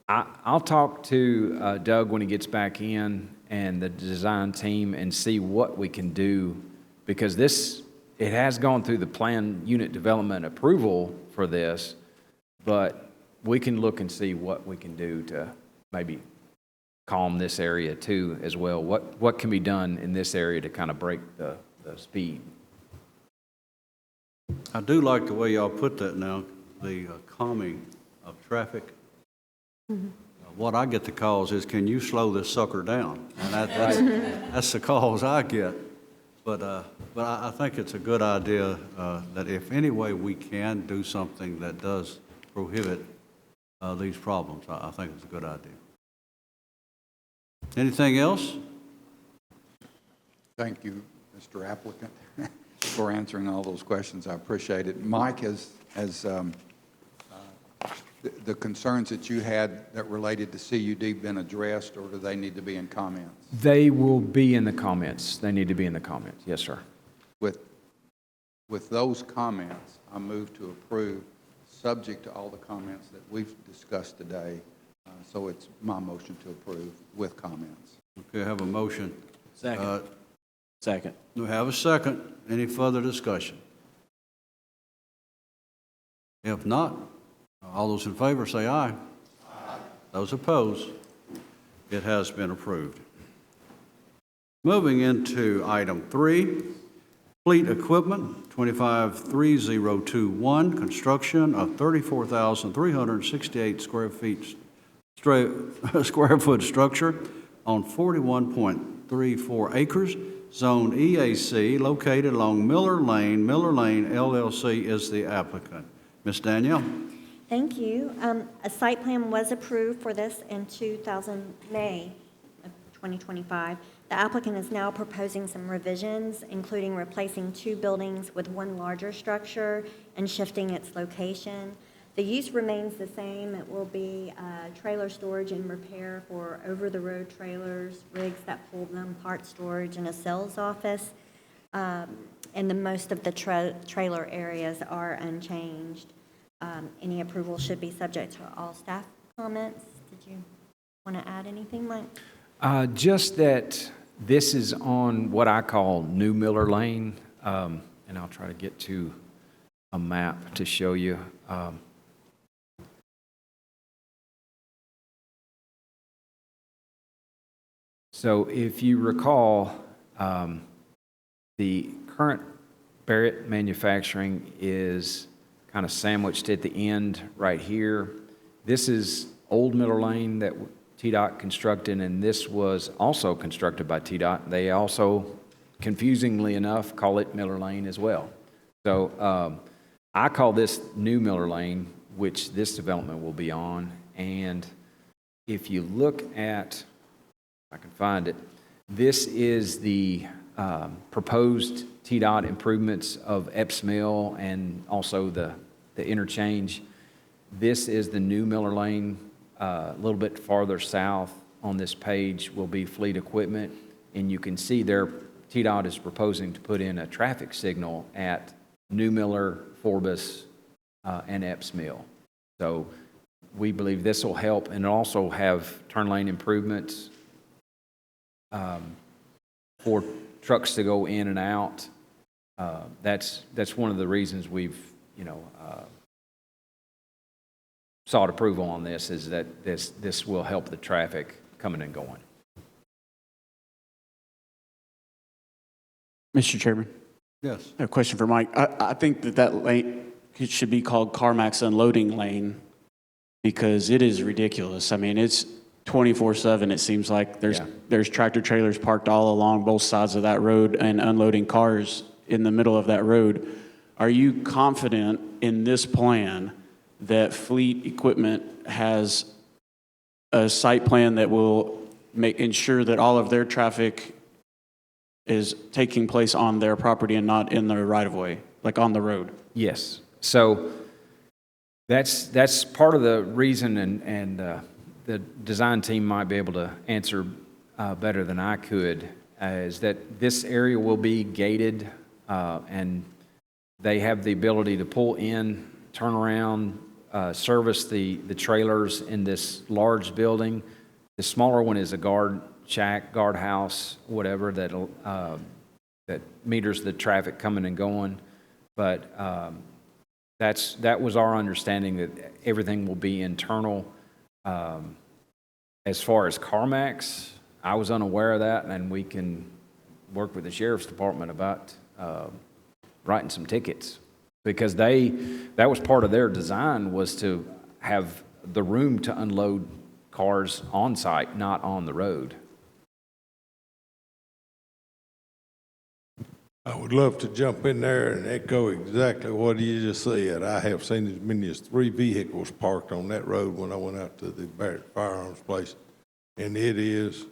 I'll talk to Doug when he gets back in and the design team and see what we can do, because it has gone through the plan unit development approval for this, but we can look and see what we can do to maybe calm this area too as well. What can be done in this area to kind of break the speed? I do like the way y'all put that now, the calming of traffic. What I get the calls is, can you slow this sucker down? And that's the calls I get. But I think it's a good idea that if any way we can do something that does prohibit these problems, I think it's a good idea. Anything else? Thank you, Mr. Applicant, for answering all those questions. I appreciate it. Mike, has the concerns that you had that related to CUD been addressed, or do they need to be in comments? They will be in the comments. They need to be in the comments. Yes, sir. With those comments, I move to approve, subject to all the comments that we've discussed today. So it's my motion to approve with comments. Okay, I have a motion. Second. Second. We have a second. Any further discussion? If not, all those in favor say aye. Aye. Those opposed, it has been approved. Moving into item 3, fleet equipment, 253021, construction of 34,368 square foot structure on 41.34 acres, zone EAC, located along Miller Lane. Miller Lane LLC is the applicant. Ms. Danielle. Thank you. A site plan was approved for this in May of 2025. The applicant is now proposing some revisions, including replacing 2 buildings with 1 larger structure and shifting its location. The use remains the same. It will be trailer storage and repair for over-the-road trailers, rigs that pull them, part storage, and a sales office. And most of the trailer areas are unchanged. Any approval should be subject to all staff comments. Did you want to add anything, Mike? Just that this is on what I call New Miller Lane, and I'll try to get to a map to show you. So if you recall, the current Barrett Manufacturing is kind of sandwiched at the end right here. This is Old Miller Lane that TDOT constructed, and this was also constructed by TDOT. They also, confusingly enough, call it Miller Lane as well. So I call this New Miller Lane, which this development will be on. And if you look at, if I can find it, this is the proposed TDOT improvements of Epps Mill and also the interchange. This is the New Miller Lane. A little bit farther south on this page will be fleet equipment, and you can see there TDOT is proposing to put in a traffic signal at New Miller, Forbes, and Epps Mill. So we believe this will help, and also have turn lane improvements for trucks to go in and out. That's one of the reasons we've, sought approval on this, is that this will help the traffic coming and going. Mr. Chairman, Yes. a question for Mike. I think that lane should be called CarMax unloading lane because it is ridiculous. I mean, it's 24/7. It seems like there's tractor trailers parked all along both sides of that road and unloading cars in the middle of that road. Are you confident in this plan that fleet equipment has a site plan that will ensure that all of their traffic is taking place on their property and not in the right-of-way, like on the road? Yes. So that's part of the reason, and the design team might be able to answer better than I could, is that this area will be gated, and they have the ability to pull in, turn around, service the trailers in this large building. The smaller one is a guard shack, guardhouse, whatever, that meters the traffic coming and going. But that was our understanding, that everything will be internal. As far as CarMax, I was unaware of that, and we can work with the sheriff's department about writing some tickets, because that was part of their design, was to have the room to unload cars on site, not on the road. I would love to jump in there and echo exactly what you just said. I have seen as many as 3 vehicles parked on that road when I went out to the Barrett Firearms place, and it is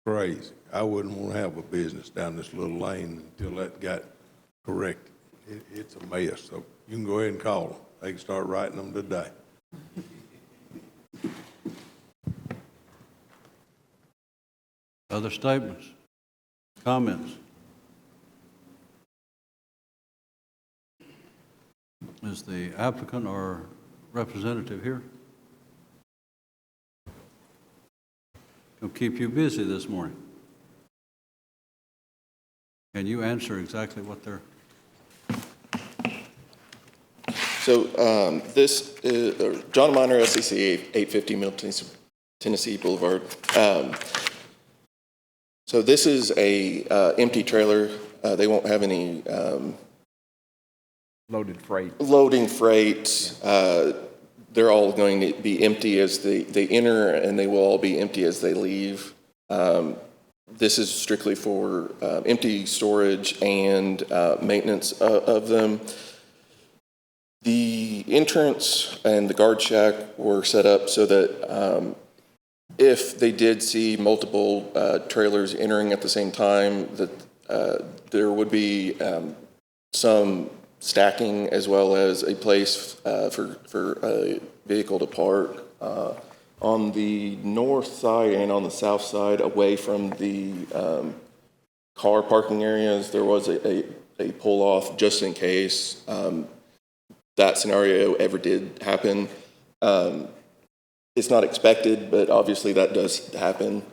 crazy. I wouldn't want to have a business down this little lane until that got corrected. It's a mess, so you can go ahead and call them. They can start writing them today. Other statements, comments? Is the applicant or representative here? Gonna keep you busy this morning. Can you answer exactly what they're? So this is John Minor, SEC, 850 Middle Tennessee Boulevard. So this is a empty trailer. They won't have any Loaded freight. loading freight. They're all going to be empty as they enter, and they will all be empty as they leave. This is strictly for empty storage and maintenance of them. The entrance and the guard shack were set up so that if they did see multiple trailers entering at the same time, that there would be some stacking, as well as a place for a vehicle to park on the north side and on the south side, away from the car parking areas. There was a pull off just in case that scenario ever did happen. It's not expected, but obviously that does happen.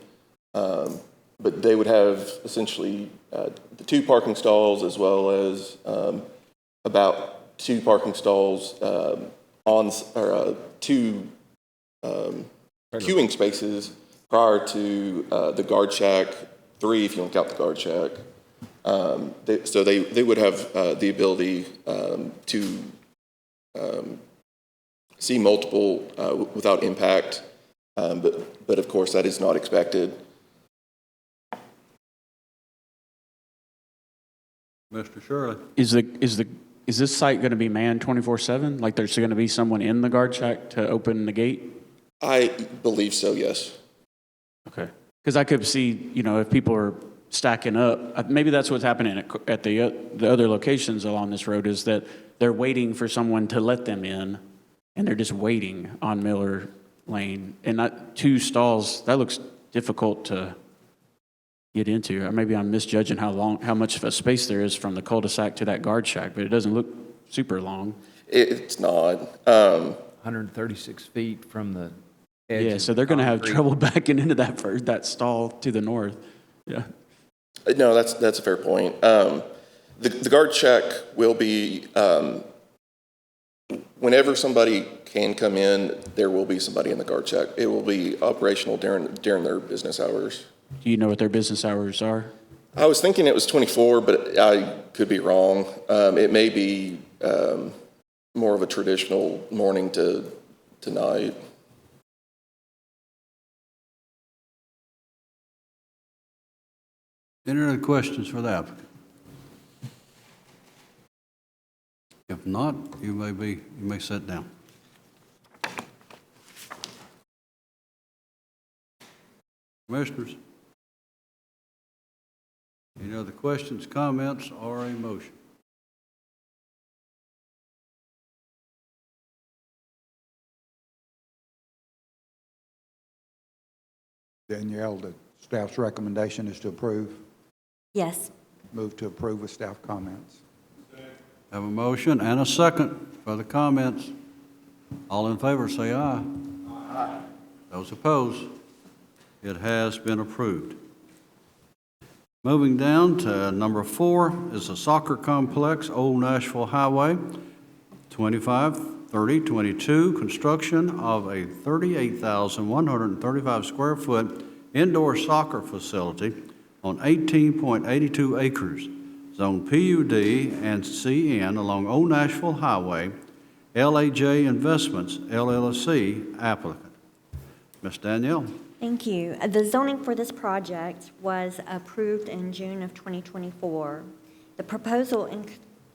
But they would have essentially the 2 parking stalls, as well as about 2 parking stalls or 2 queuing spaces prior to the guard shack, 3 if you don't count the guard shack. So they would have the ability to see multiple without impact, but of course that is not expected. Mr. Shirley? Is this site going to be manned 24/7? Like there's going to be someone in the guard shack to open the gate? I believe so, yes. Okay. Because I could see, if people are stacking up, maybe that's what's happening at the other locations along this road, is that they're waiting for someone to let them in, and they're just waiting on Miller Lane. And not 2 stalls, that looks difficult to get into. Or maybe I'm misjudging how much of a space there is from the cul-de-sac to that guard shack, but it doesn't look super long. It's not. 136 feet from the edge. Yeah, of so they're going to have concrete. trouble backing into that stall to the north. Yeah. No, that's a fair point. The guard shack will be, whenever somebody can come in, there will be somebody in the guard shack. It will be operational during their business hours. Do you know what their business hours are? I was thinking it was 24, but I could be wrong. It may be more of a traditional morning to night. Any other questions for the applicant? If not, you may sit down. Commissioners? Any other questions, comments, or a motion? Danielle, the staff's recommendation is to approve. Yes. Move to approve with staff comments. Have a motion and a second for the comments. All in favor, say aye. Aye. Those opposed? It has been approved. Moving down to number 4 is a soccer complex, Old Nashville Highway, 253022, construction of a 38,135 square foot indoor soccer facility on 18.82 acres, zone PUD and CN along Old Nashville Highway, LAJ Investments, LLC applicant. Ms. Danielle. Thank you. The zoning for this project was approved in June of 2024. The proposal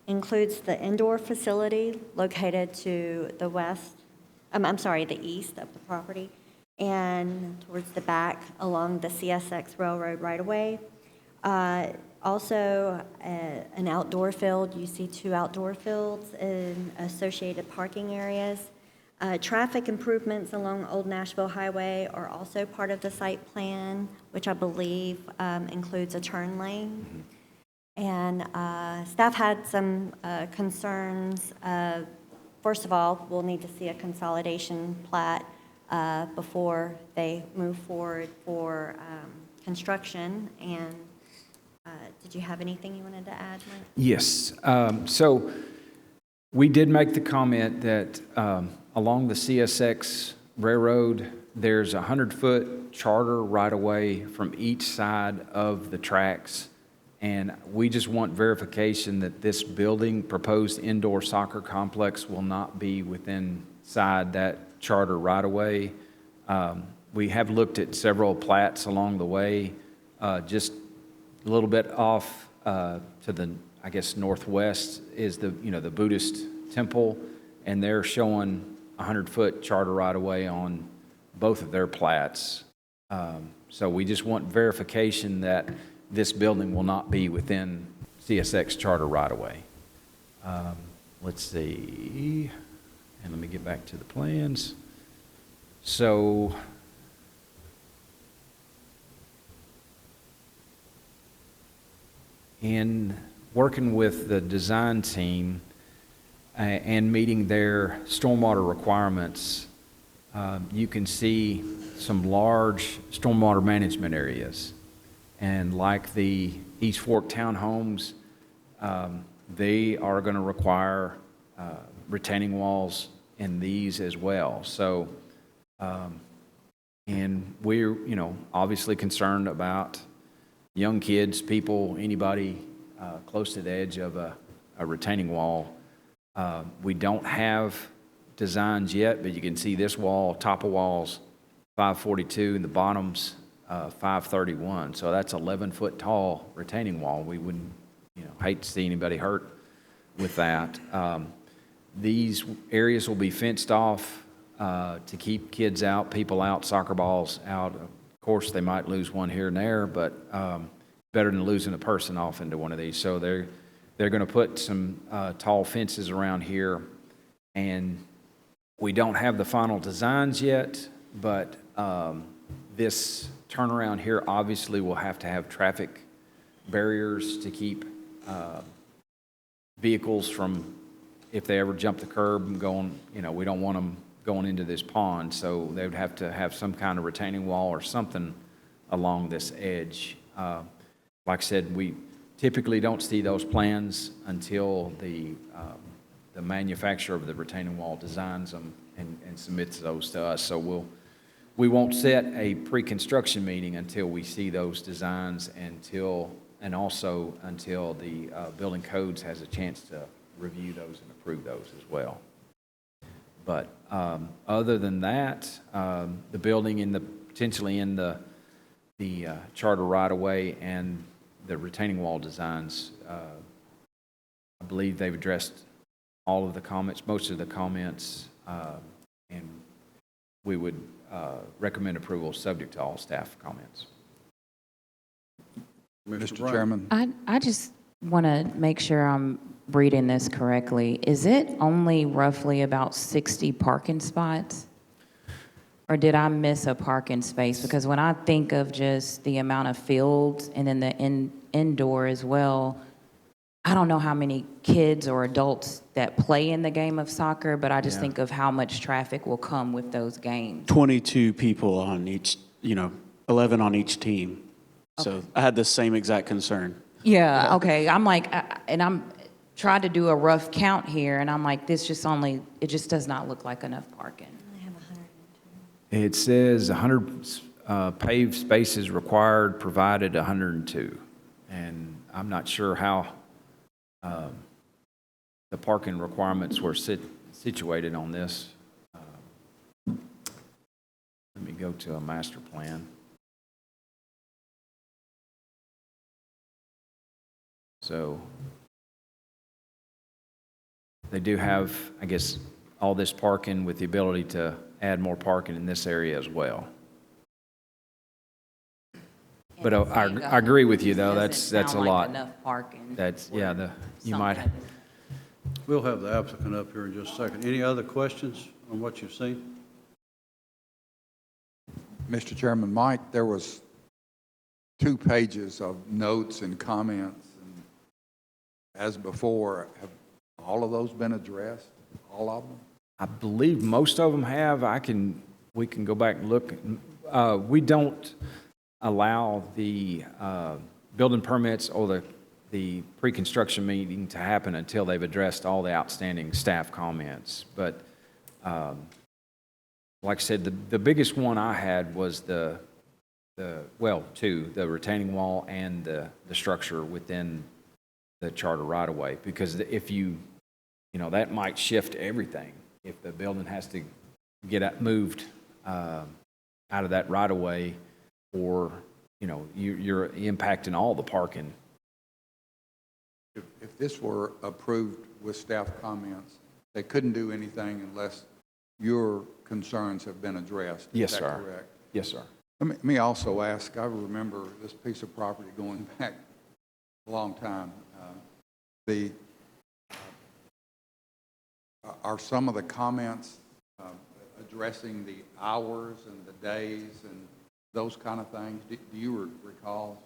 includes the indoor facility located to the the east of the property and towards the back along the CSX Railroad right-of-way. Also, an outdoor field. You see 2 outdoor fields in associated parking areas. Traffic improvements along Old Nashville Highway are also part of the site plan, which I believe includes a turn lane. And staff had some concerns. First of all, we'll need to see a consolidation plat before they move forward for construction. And did you have anything you wanted to add, Mike? Yes. So we did make the comment that along the CSX Railroad, there's a 100-foot charter right-of-way from each side of the tracks. And we just want verification that this building, proposed indoor soccer complex, will not be within that charter right-of-way. We have looked at several plats along the way, just a little bit off to the, I guess, northwest is the Buddhist temple, and they're showing 100-foot charter right-of-way on both of their plats. So we just want verification that this building will not be within CSX charter right-of-way. Let's see, and let me get back to the plans. So in working with the design team and meeting their stormwater requirements, you can see some large stormwater management areas. And like the East Fork Townhomes, they are going to require retaining walls in these as well. So, and we're, obviously concerned about young kids, people, anybody close to the edge of a retaining wall. We don't have designs yet, but you can see this wall, top of walls, 542, and the bottom's 531. So that's 11-foot tall retaining wall. We wouldn't, hate to see anybody hurt with that. These areas will be fenced off to keep kids out, people out, soccer balls out. Of course, they might lose one here and there, but better than losing a person off into one of these. So they're going to put some tall fences around here, and we don't have the final designs yet, but this turnaround here obviously will have to have traffic barriers to keep vehicles from, if they ever jump the curb and going, we don't want them going into this pond, so they would have to have some kind of retaining wall or something along this edge. Like I said, we typically don't see those plans until the manufacturer of the retaining wall designs them and submits those to us. So we won't set a pre-construction meeting until we see those designs and also until the building codes has a chance to review those and approve those as well. But other than that, the building potentially in the charter right-of-way and the retaining wall designs, I believe they've addressed all of the comments, most of the comments, and we would recommend approval subject to all staff comments. Mr. Chairman. I just want to make sure I'm reading this correctly. Is it only roughly about 60 parking spots? Or did I miss a parking space? Because when I think of just the amount of fields and then the indoor as well, I don't know how many kids or adults that play in the game of soccer, but I just think of how much traffic will come with those games. 22 people on each, 11 on each team. So I had the same exact concern. Yeah, okay. I'm like, and I'm trying to do a rough count here, and I'm like, it just does not look like enough parking. It says 100 paved spaces required, provided 102. And I'm not sure how the parking requirements were situated on this. Let me go to a master plan. So they do have, I guess, all this parking with the ability to add more parking in this area as well. But I agree with you, though. That's a lot. Enough parking. That's, you might. We'll have the applicant up here in just a second. Any other questions on what you've seen? Mr. Chairman, Mike, there was 2 pages of notes and comments. And as before, have all of those been addressed? All of them? I believe most of them have. We can go back and look. We don't allow the building permits or the pre-construction meeting to happen until they've addressed all the outstanding staff comments. But like I said, the biggest one I had was the retaining wall and the structure within the charter right-of-way. Because if that might shift everything. If the building has to get moved out of that right-of-way, or, you're impacting all the parking. If this were approved with staff comments, they couldn't do anything unless your concerns have been addressed. Yes, Is that sir. correct? Yes, sir. Let me also ask, I remember this piece of property going back a long time. Are some of the comments addressing the hours and the days and those kind of things? Do you recall?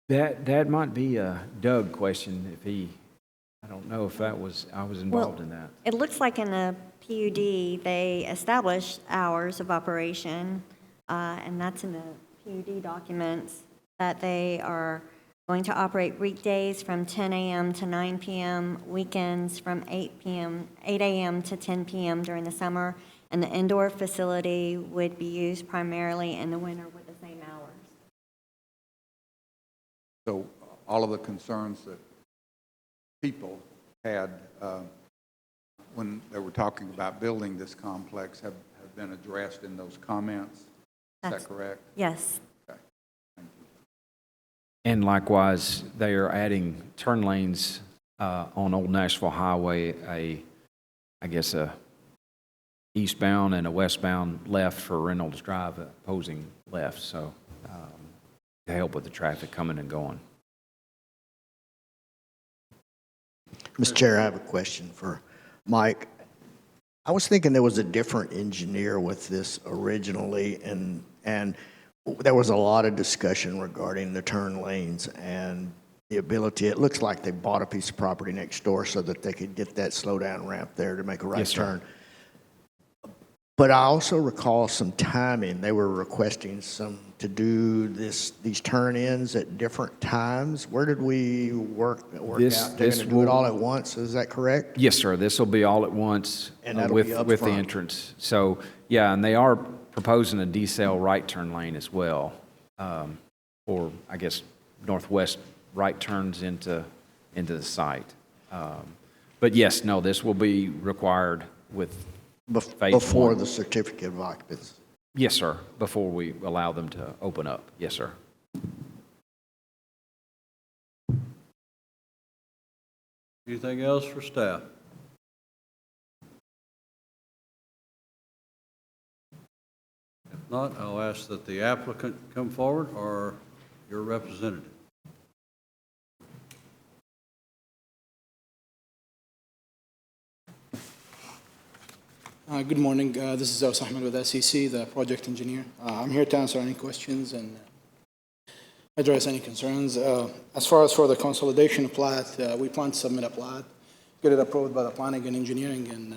That might be a Doug question. I don't know if I was involved in that. It looks like in the PUD, they established hours of operation, and that's in the PUD documents, that they are going to operate weekdays from 10 a.m. to 9 p.m., weekends from 8 a.m. to 10 p.m. during the summer, and the indoor facility would be used primarily in the winter with the same hours. So all of the concerns that people had, when they were talking about building this complex, have been addressed in those comments. Is That's- that correct? Yes. Okay, thank you. And likewise, they are adding turn lanes on Old Nashville Highway, I guess a eastbound and a westbound left for Reynolds Drive, opposing left, so to help with the traffic coming and going. Mr. Chair, I have a question for Mike. I was thinking there was a different engineer with this originally, and there was a lot of discussion regarding the turn lanes and the ability. It looks like they bought a piece of property next door so that they could get that slow down ramp there to make a right Yes, sir. turn. But I also recall some timing. They were requesting to do these turn-ins at different times. Where did we work out? They're going to do it all at once, is that correct? Yes, sir. This will be all at once And that'll with be with the upfront. entrance. So, yeah, and they are proposing a decel right turn lane as well, or I guess northwest right turns into the site. But yes, no, this will be required with phase Before one. the certificate of occupancy. Yes, sir, before we allow them to open up. Yes, sir. Anything else for staff? If not, I'll ask that the applicant come forward or your representative. Good morning. This is Aus Ahmed with SEC, the project engineer. I'm here to answer any questions and address any concerns. As far as for the consolidation plat, we plan to submit a plat, get it approved by the planning and engineering, and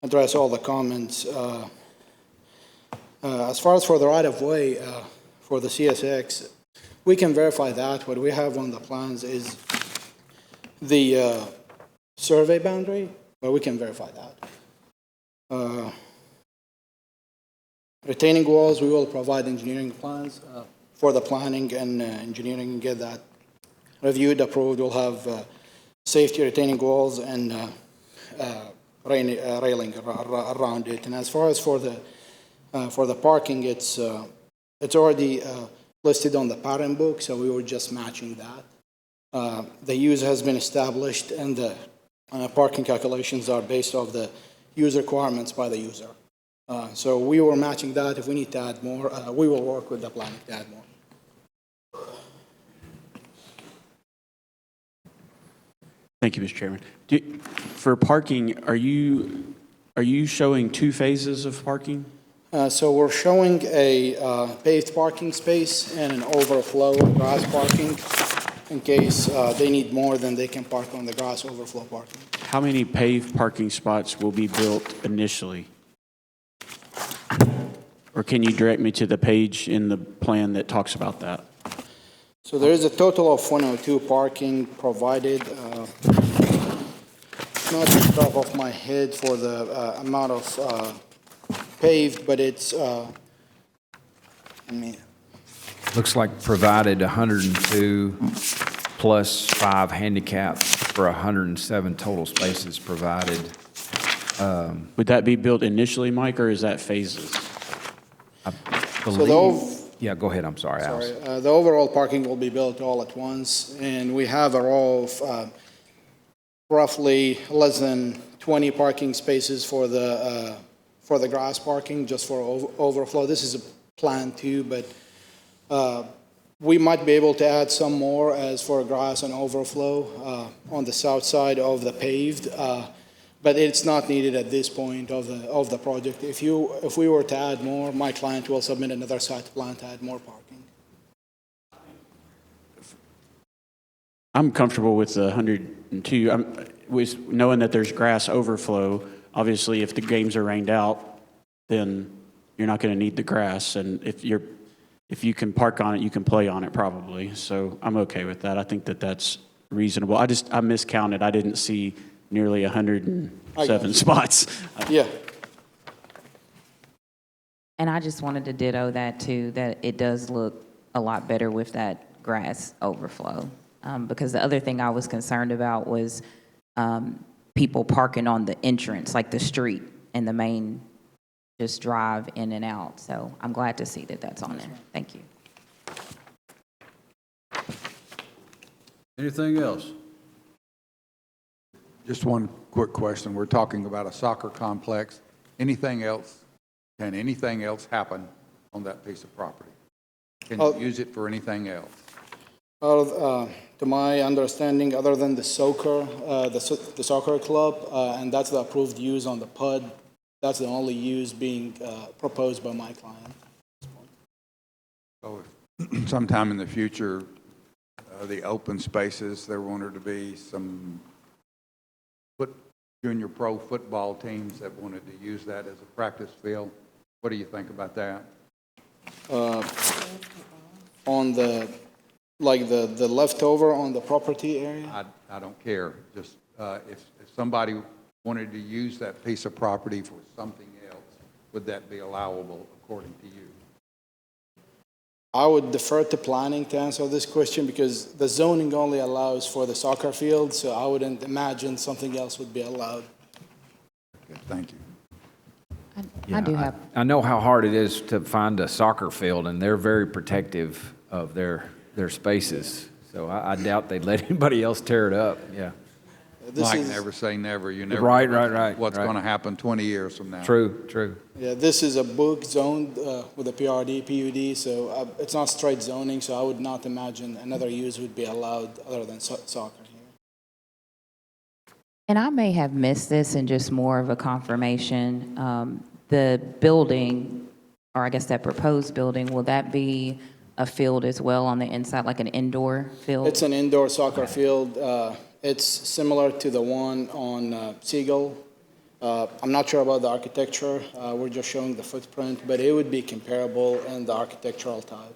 address all the comments. As far as for the right-of-way for the CSX, we can verify that. What we have on the plans is the survey boundary, but we can verify that. Retaining walls, we will provide engineering plans for the planning and engineering and get that reviewed, approved. We'll have safety retaining walls and railing around it. And as far as for the parking, it's already listed on the parent book, so we were just matching that. The use has been established, and the parking calculations are based off the use requirements by the user. So we were matching that. If we need to add more, we will work with the planning to add more. Thank you, Mr. Chairman. For parking, are you showing two phases of parking? So we're showing a paved parking space and an overflow grass parking. In case they need more, then they can park on the grass overflow parking. How many paved parking spots will be built initially? Or can you direct me to the page in the plan that talks about that? So there is a total of 102 parking provided. Not off the top of my head for the amount of paved, but it's, Looks like provided 102 plus 5 handicap for 107 total spaces provided. Would that be built initially, Mike, or is that phases? I so believe, yeah, go ahead, I'm sorry, Alice. the overall parking will be built all at once, and we have a row of roughly less than 20 parking spaces for the grass parking, just for overflow. This is a plan too, but we might be able to add some more as for grass and overflow on the south side of the paved, but it's not needed at this point of the project. If we were to add more, my client will submit another site plan to add more parking. I'm comfortable with the 102. With knowing that there's grass overflow. Obviously, if the games are rained out, then you're not going to need the grass. And if you can park on it, you can play on it probably. So I'm okay with that. I think that that's reasonable. I miscounted. I didn't see nearly 107 spots. Yeah. And I just wanted to ditto that too, that it does look a lot better with that grass overflow. Because the other thing I was concerned about was people parking on the entrance, like the street and the main, just drive in and out. So I'm glad to see that that's on there. Thank you. Anything else? Just one quick question. We're talking about a soccer complex. Anything else? Can anything else happen on that piece of property? Can you use it for anything else? To my understanding, other than the soccer, the soccer club, and that's the approved use on the PUD, that's the only use being proposed by my client. So if sometime in the future, the open spaces, there wanted to be some junior pro football teams that wanted to use that as a practice field, what do you think about that? On the, like the leftover on the property area? I don't care. Just if somebody wanted to use that piece of property for something else, would that be allowable according to you? I would defer to planning to answer this question because the zoning only allows for the soccer field, so I wouldn't imagine something else would be allowed. Okay, thank you. I do have. I know how hard it is to find a soccer field, and they're very protective of their spaces. So I doubt they'd let anybody else tear it up. Yeah. Mike, never say never. You never Right, know right. what's going to happen 20 years from now. True. Yeah, this is a book zoned with a PRD, PUD, so it's not straight zoning, so I would not imagine another use would be allowed other than soccer here. And I may have missed this and just more of a confirmation. The building, or I guess that proposed building, will that be a field as well on the inside, like an indoor field? It's an indoor soccer field. It's similar to the one on Siegel. I'm not sure about the architecture. We're just showing the footprint, but it would be comparable in the architectural type.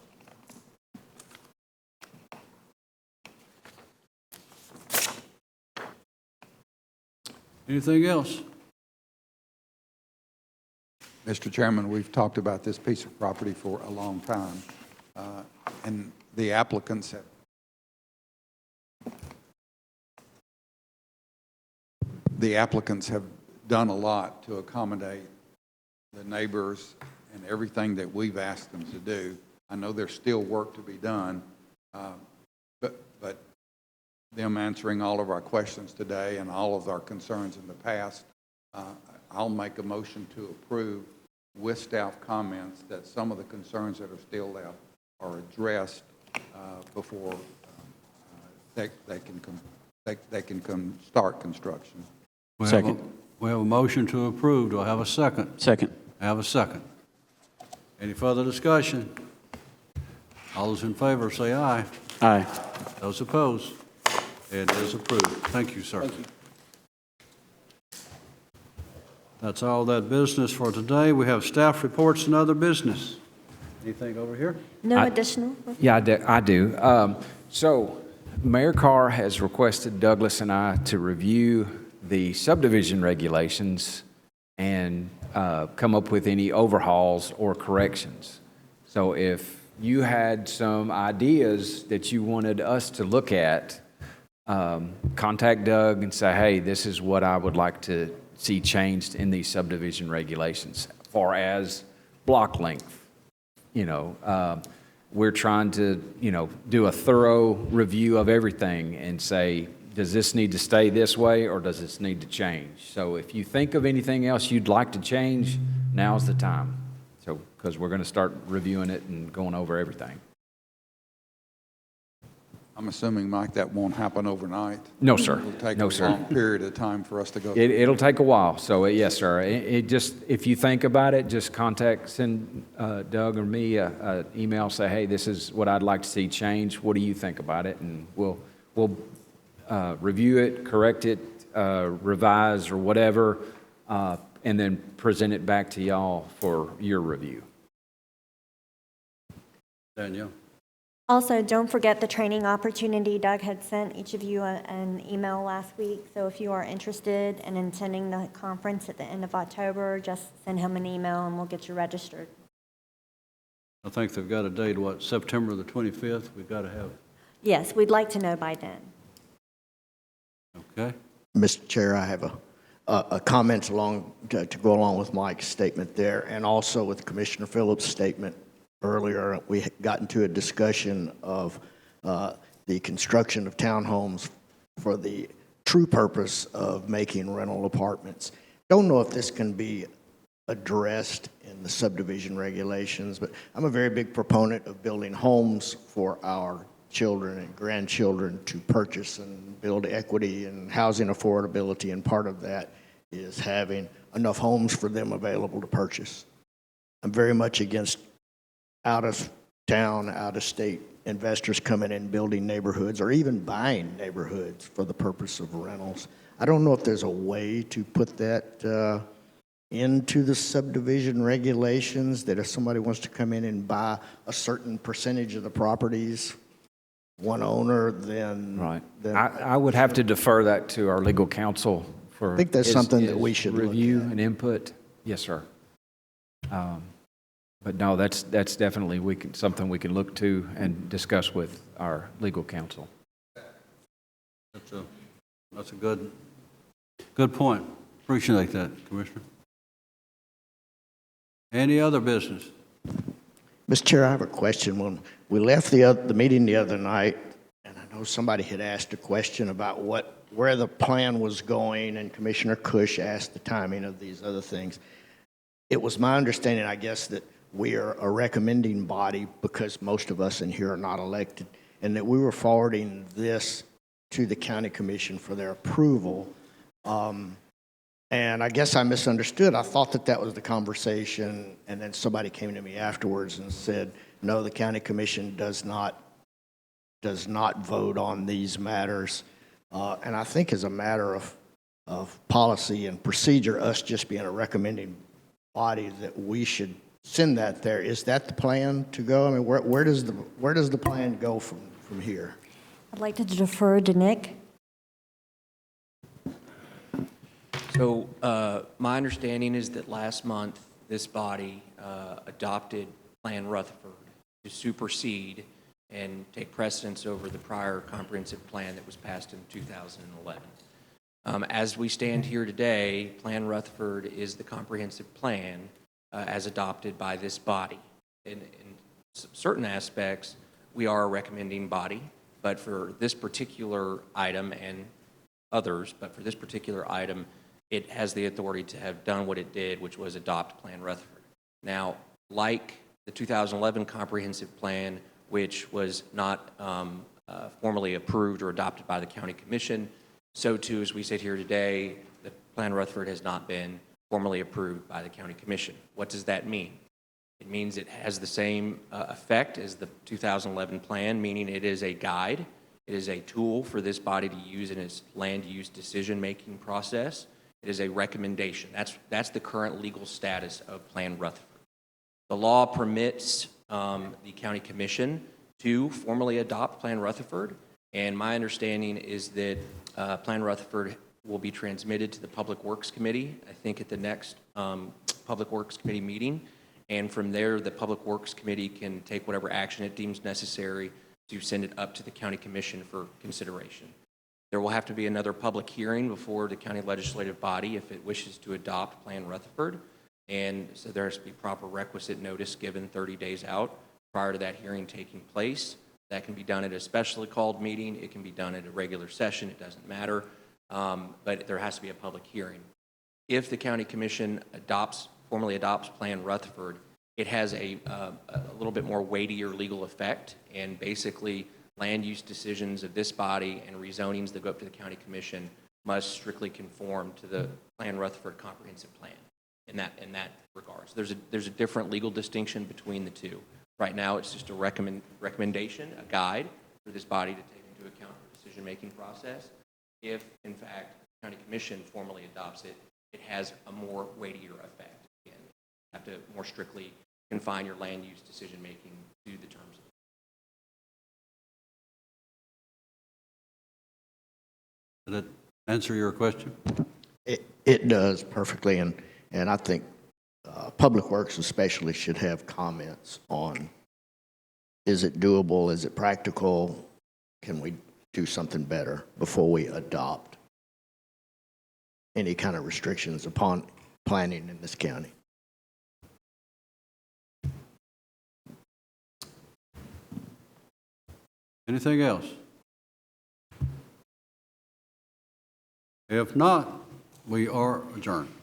Anything else? Mr. Chairman, we've talked about this piece of property for a long time, and the applicants have done a lot to accommodate the neighbors and everything that we've asked them to do. I know there's still work to be done, but them answering all of our questions today and all of our concerns in the past, I'll make a motion to approve with staff comments that some of the concerns that are still left are addressed before they can start construction. Second. We have a motion to approve. Do I have a second? Second. I have a second. Any further discussion? All those in favor say aye. Aye. Those opposed? It is approved. Thank you, sir. Thank you. That's all that business for today. We have staff reports and other business. Anything over here? No additional? Yeah, I do. So Mayor Carr has requested Douglas and I to review the subdivision regulations and come up with any overhauls or corrections. So if you had some ideas that you wanted us to look at, contact Doug and say, hey, this is what I would like to see changed in these subdivision regulations, as far as block length. We're trying to, do a thorough review of everything and say, does this need to stay this way or does this need to change? So if you think of anything else you'd like to change, now's the time. So, because we're going to start reviewing it and going over everything. I'm assuming, Mike, that won't happen overnight. No, sir. It'll take No, a sir. long period of time for us to go. It'll take a while. So yes, sir. It just, if you think about it, just send Doug or me an email, say, hey, this is what I'd like to see change. What do you think about it? And we'll review it, correct it, revise or whatever, and then present it back to y'all for your review. Danielle? Also, don't forget the training opportunity. Doug had sent each of you an email last week, so if you are interested in attending the conference at the end of October, just send him an email and we'll get you registered. I think they've got a date, September the 25th? We've got to have, Yes, we'd like to know by then. okay? Mr. Chair, I have a comment to go along with Mike's statement there, and also with Commissioner Phillips' statement earlier. We got into a discussion of the construction of townhomes for the true purpose of making rental apartments. Don't know if this can be addressed in the subdivision regulations, but I'm a very big proponent of building homes for our children and grandchildren to purchase and build equity and housing affordability, and part of that is having enough homes for them available to purchase. I'm very much against out-of-town, out-of-state investors coming in building neighborhoods or even buying neighborhoods for the purpose of rentals. I don't know if there's a way to put that into the subdivision regulations, that if somebody wants to come in and buy a certain percentage of the properties, one owner, then... Right. Then I would have to defer that to our legal counsel for... I think that's something that we should look review at. and input. Yes, sir. But no, that's definitely something we can look to and discuss with our legal counsel. That's a good point. Appreciate that, Commissioner. Any other business? Mr. Chair, I have a question. When we left the meeting the other night, and I know somebody had asked a question about where the plan was going, and Commissioner Cush asked the timing of these other things. It was my understanding, I guess, that we are a recommending body because most of us in here are not elected, and that we were forwarding this to the county commission for their approval. And I guess I misunderstood. I thought that was the conversation, and then somebody came to me afterwards and said, no, the county commission does not vote on these matters. And I think as a matter of policy and procedure, us just being a recommending body, that we should send that there. Is that the plan to go? I mean, where does the plan go from here? I'd like to defer to Nick. So my understanding is that last month, this body adopted Plan Rutherford to supersede and take precedence over the prior comprehensive plan that was passed in 2011. As we stand here today, Plan Rutherford is the comprehensive plan as adopted by this body. In certain aspects, we are a recommending body, but for this particular item and others, but for this particular item, it has the authority to have done what it did, which was adopt Plan Rutherford. Now, like the 2011 comprehensive plan, which was not formally approved or adopted by the county commission, so too, as we sit here today, the Plan Rutherford has not been formally approved by the county commission. What does that mean? It means it has the same effect as the 2011 plan, meaning it is a guide. It is a tool for this body to use in its land use decision-making process. It is a recommendation. That's the current legal status of Plan Rutherford. The law permits the county commission to formally adopt Plan Rutherford, and my understanding is that Plan Rutherford will be transmitted to the Public Works Committee, I think at the next Public Works Committee meeting, and from there the Public Works Committee can take whatever action it deems necessary to send it up to the county commission for consideration. There will have to be another public hearing before the county legislative body if it wishes to adopt Plan Rutherford, and so there has to be proper requisite notice given 30 days out prior to that hearing taking place. That can be done at a specially called meeting. It can be done at a regular session. It doesn't matter, but there has to be a public hearing. If the county commission formally adopts Plan Rutherford, it has a little bit more weightier legal effect, and basically land use decisions of this body and rezonings that go up to the county commission must strictly conform to the Plan Rutherford comprehensive plan in that regard. So there's a different legal distinction between the two. Right now, it's just a recommendation, a guide for this body to take into account the decision-making process. If, in fact, the county commission formally adopts it, it has a more weightier effect. Again, you have to more strictly confine your land use decision-making to the terms of Did that answer your question? It does perfectly, and I think Public Works especially should have comments on, is it doable, is it practical, can we do something better before we adopt any kind of restrictions upon planning in this county. Anything else? If not, we are adjourned.